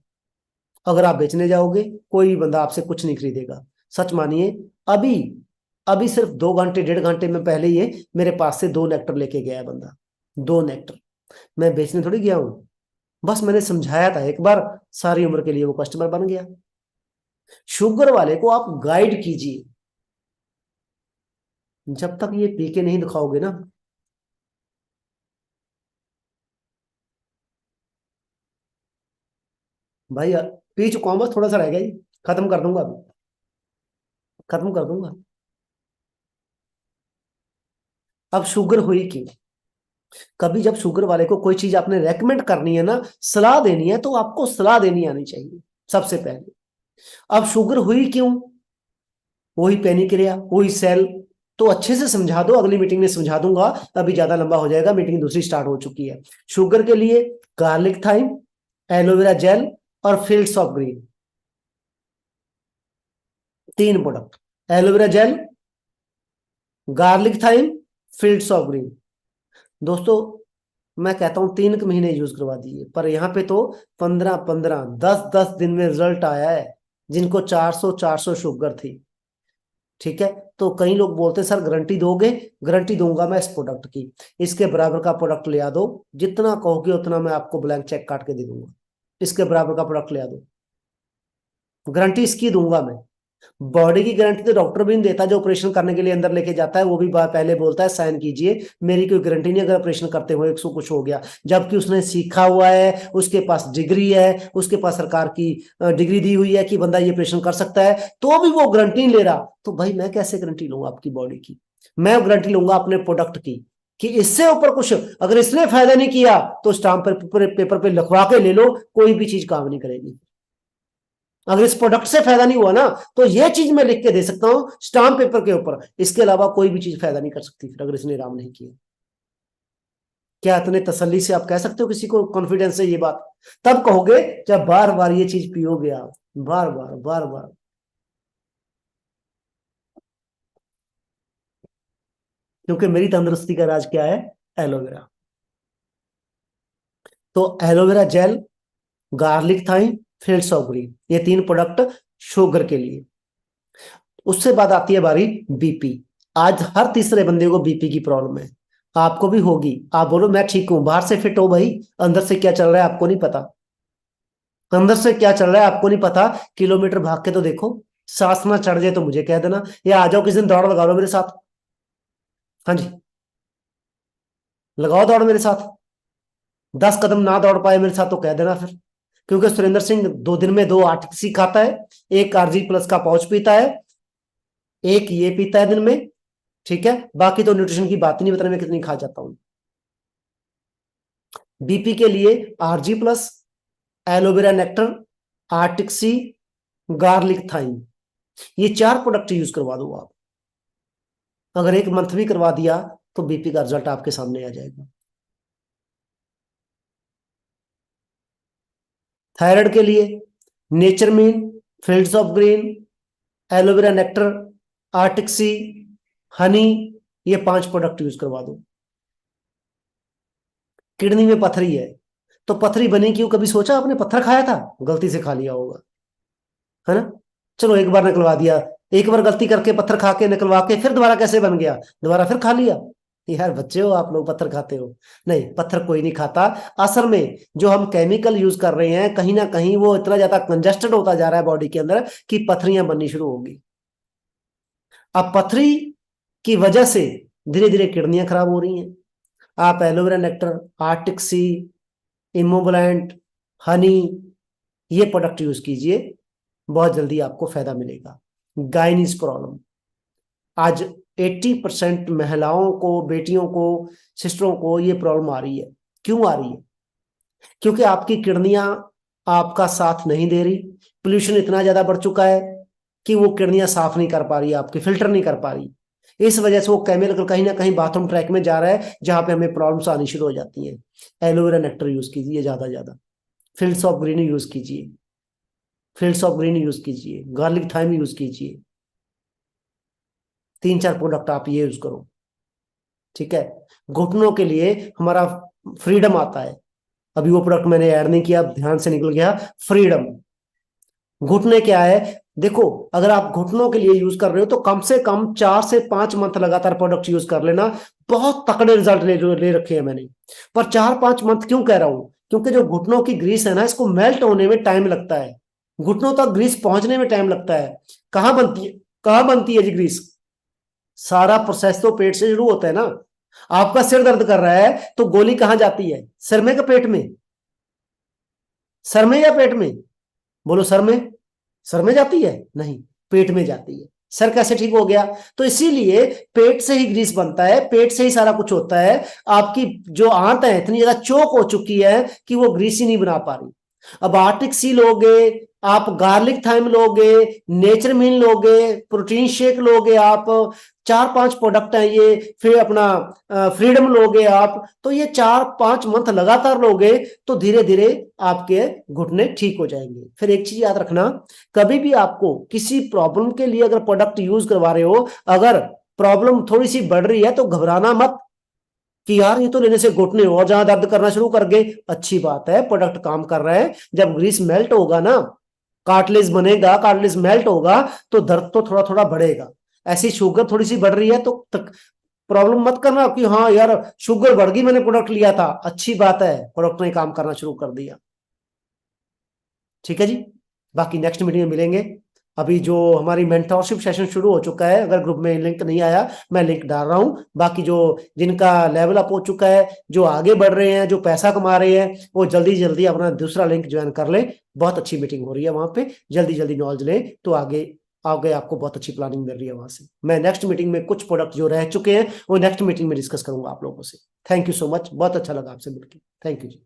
अगर आप बेचने जाओगे कोई भी बंदा आपसे कुछ नहीं खरीदेगा, सच मानिए। अभी अभी सिर्फ 2 घंटे 1.5 घंटे में पहले ये मेरे पास से 2 नेक्टर लेके गया बंदा, 2 नेक्टर। मैं बेचने थोड़ी गया हूं, बस मैंने समझाया था एक बार, सारी उम्र के लिए वो कस्टमर बन गया। शुगर वाले को आप गाइड कीजिए, जब तक ये पी के नहीं दिखाओगे ना। भाई पी चुका हूं, बस थोड़ा सा रह गया जी, खत्म कर दूंगा अभी, खत्म कर दूंगा। अब शुगर हुई क्यों? कभी जब शुगर वाले को कोई चीज आपने रेकमेंड करनी है ना, सलाह देनी है, तो आपको सलाह देनी आनी चाहिए सबसे पहले। अब शुगर हुई क्यों? वही पेनिक्रिया, वही सेल, तो अच्छे से समझा दो, अगली मीटिंग में समझा दूंगा, अभी ज्यादा लंबा हो जाएगा, मीटिंग दूसरी स्टार्ट हो चुकी है। शुगर के लिए गार्लिक थाइम, एलोवेरा जेल और fields of green. 3 product, aloe vera gel, garlic thyme, fields of green. दोस्तों मैं कहता हूं 3 महीने यूज करवा दिए, पर यहाँ पे तो 15-15, 10-10 दिन में रिजल्ट आया है, जिनको 400-400 शुगर थी। ठीक है, तो कई लोग बोलते हैं सर गारंटी दोगे? गारंटी दूंगा मैं इस प्रोडक्ट की, इसके बराबर का प्रोडक्ट ले आ दो, जितना कहोगे उतना मैं आपको ब्लैंक चेक काट के दे दूंगा, इसके बराबर का प्रोडक्ट ले आ दो, गारंटी इसकी दूंगा मैं। बॉडी की गारंटी तो डॉक्टर भी नहीं देता, जो ऑपरेशन करने के लिए अंदर लेके जाता है वो भी पहले बोलता है साइन कीजिए, मेरी कोई गारंटी नहीं अगर ऑपरेशन करते हुए 100 कुछ हो गया, जबकि उसने सीखा हुआ है, उसके पास डिग्री है, उसके पास सरकार की डिग्री दी हुई है कि बंदा ये ऑपरेशन कर सकता है, तो भी वो गारंटी नहीं ले रहा। तो भाई मैं कैसे गारंटी लूंगा आपकी बॉडी की? मैं गारंटी लूंगा अपने प्रोडक्ट की, कि इससे ऊपर कुछ अगर इसने फायदा नहीं किया तो स्टाम्प पेपर पे लिखवा के ले लो, कोई भी चीज काम नहीं करेगी। अगर इस प्रोडक्ट से फायदा नहीं हुआ ना, तो ये चीज मैं लिख के दे सकता हूं स्टाम्प पेपर के ऊपर, इसके अलावा कोई भी चीज फायदा नहीं कर सकती फिर, अगर इसने आराम नहीं किया। क्या इतने तसल्ली से आप कह सकते हो किसी को, कॉन्फिडेंस से ये बात? तब कहोगे जब बार बार ये चीज पियोगे आप, बार बार बार बार। क्योंकि मेरी तंदुरुस्ती का राज क्या है? एलोवेरा। तो aloe vera gel, garlic thyme, fields of green, ये 3 प्रोडक्ट शुगर के लिए। उससे बाद आती है बारी बीपी। आज हर तीसरे बंदे को बीपी की प्रॉब्लम है, आपको भी होगी। आप बोलो मैं ठीक हूं, बाहर से फिट हो भाई, अंदर से क्या चल रहा है आपको नहीं पता। अंदर से क्या चल रहा है आपको नहीं पता। किलोमीटर भाग के तो देखो, सांस ना चढ़ जाए तो मुझे कह देना, या आ जाओ किसी दिन दौड़ लगा लो मेरे साथ। हाँ जी, लगाओ दौड़ मेरे साथ। 10 कदम ना दौड़ पाए मेरे साथ तो कह देना फिर, क्योंकि सुरेंद्र सिंह 2 दिन में 2 8 खाता है, एक आरजी प्लस का पाउच पीता है, एक ये पीता है दिन में। ठीक है, बाकी तो न्यूट्रिशन की बात नहीं, बताने में कितनी खा जाता हूं। बीपी के लिए ARGI plus, aloe vera nectar, arctic sea, garlic thyme, ये 4 प्रोडक्ट यूज करवा दो आप। अगर 1 मंथ भी करवा दिया तो बीपी का रिजल्ट आपके सामने आ जाएगा। थायराइड के लिए nature min, fields of green, aloe vera nectar, arctic sea, honey, ये 5 प्रोडक्ट यूज करवा दो। किडनी में पथरी है, तो पथरी बनी क्यों? कभी सोचा आपने? पत्थर खाया था, गलती से खा लिया होगा, है ना? चलो एक बार निकलवा दिया, एक बार गलती करके पत्थर खा के निकलवा के फिर दोबारा कैसे बन गया? दोबारा फिर खा लिया। यार बच्चे हो आप लोग, पत्थर खाते हो? नहीं, पत्थर कोई नहीं खाता। असल में जो हम केमिकल यूज कर रहे हैं, कहीं ना कहीं वो इतना ज्यादा कंजस्टेड होता जा रहा है बॉडी के अंदर कि पथरियां बननी शुरू होगी। अब पथरी की वजह से धीरे धीरे किडनियां खराब हो रही हैं। आप एलोवेरा नेक्टर, आर्टिक सी, इमोबुलेंट, हनी, ये प्रोडक्ट यूज कीजिए, बहुत जल्दी आपको फायदा मिलेगा। गाइनिस प्रॉब्लम, आज 80% महिलाओं को, बेटियों को, सिस्टरों को ये प्रॉब्लम आ रही है। क्यों आ रही है? क्योंकि आपकी किडनियां आपका साथ नहीं दे रही। पोल्यूशन इतना ज्यादा बढ़ चुका है कि वो किडनियां साफ नहीं कर पा रही, आपकी फिल्टर नहीं कर पा रही। इस वजह से वो केमिकल कहीं ना कहीं बाथरूम ट्रैक में जा रहा है, जहां पे हमें प्रॉब्लम्स आनी शुरू हो जाती हैं। एलोवेरा नेक्टर यूज कीजिए ज्यादा, फील्ड्स ऑफ ग्रीन यूज कीजिए, फील्ड्स ऑफ ग्रीन यूज कीजिए, गार्लिक थाइम यूज कीजिए। 3 4 प्रोडक्ट आप ये यूज करो। ठीक है, घुटनों के लिए हमारा फ्रीडम आता है, अभी वो प्रोडक्ट मैंने ऐड नहीं किया, ध्यान से निकल गया। फ्रीडम, घुटने क्या है? देखो, अगर आप घुटनों के लिए यूज कर रहे हो तो कम से कम 4 से 5 मंथ लगातार प्रोडक्ट यूज कर लेना। बहुत तकड़े रिजल्ट ले रखे हैं मैंने। पर 4 5 मंथ क्यों कह रहा हूं? क्योंकि जो घुटनों की ग्रीस है ना, इसको मेल्ट होने में टाइम लगता है, घुटनों तक ग्रीस पहुंचने में टाइम लगता है। कहां बनती है, कहां बनती है जी ग्रीस? सारा प्रोसेस तो पेट से शुरू होता है ना। आपका सिर दर्द कर रहा है तो गोली कहां जाती है? सिर में का पेट में? सर में या पेट में? बोलो सर में। सर में जाती है? नहीं, पेट में जाती है। सर कैसे ठीक हो गया? तो इसीलिए पेट से ही ग्रीस बनता है, पेट से ही सारा कुछ होता है। आपकी जो आंत है इतनी ज्यादा चोक हो चुकी है कि वो ग्रीस ही नहीं बना पा रही। अब आर्टिक सी लोगे, आप गार्लिक थाइम लोगे, नेचर मिन लोगे, प्रोटीन शेक लोगे, आप 4-5 प्रोडक्ट हैं ये, फिर अपना फ्रीडम लोगे आप, तो ये 4-5 मंथ लगातार लोगे तो धीरे धीरे आपके घुटने ठीक हो जाएंगे। फिर एक चीज याद रखना, कभी भी आपको किसी प्रॉब्लम के लिए अगर प्रोडक्ट यूज करवा रहे हो, अगर प्रॉब्लम थोड़ी सी बढ़ रही है तो घबराना मत कि यार ये तो लेने से घुटने और ज्यादा दर्द करना शुरू कर गए। अच्छी बात है, प्रोडक्ट काम कर रहा है। जब ग्रीस मेल्ट होगा ना, कार्टिलेज बनेगा, कार्टिलेज मेल्ट होगा तो दर्द तो थोड़ा थोड़ा बढ़ेगा। ऐसी शुगर थोड़ी सी बढ़ रही है तो प्रॉब्लम मत करना कि हाँ यार शुगर बढ़ गई, मैंने प्रोडक्ट लिया था। अच्छी बात है, प्रोडक्ट ने काम करना शुरू कर दिया। ठीक है जी, बाकी नेक्स्ट मीटिंग में मिलेंगे। अभी जो हमारी मेंटरशिप सेशन शुरू हो चुका है, अगर ग्रुप में लिंक नहीं आया मैं लिंक डाल रहा हूं। बाकी जो जिनका लेवल अप हो चुका है, जो आगे बढ़ रहे हैं, जो पैसा कमा रहे हैं, वो जल्दी जल्दी अपना दूसरा लिंक ज्वाइन कर ले। बहुत अच्छी मीटिंग हो रही है वहां पे, जल्दी जल्दी नॉलेज ले तो आगे आगे आपको बहुत अच्छी प्लानिंग मिल रही है वहां से। मैं नेक्स्ट मीटिंग में कुछ प्रोडक्ट जो रह चुके हैं वो नेक्स्ट मीटिंग में डिस्कस करूंगा आप लोगों से। थैंक यू सो मच, बहुत अच्छा लगा आपसे मिलकर। Thank you ji.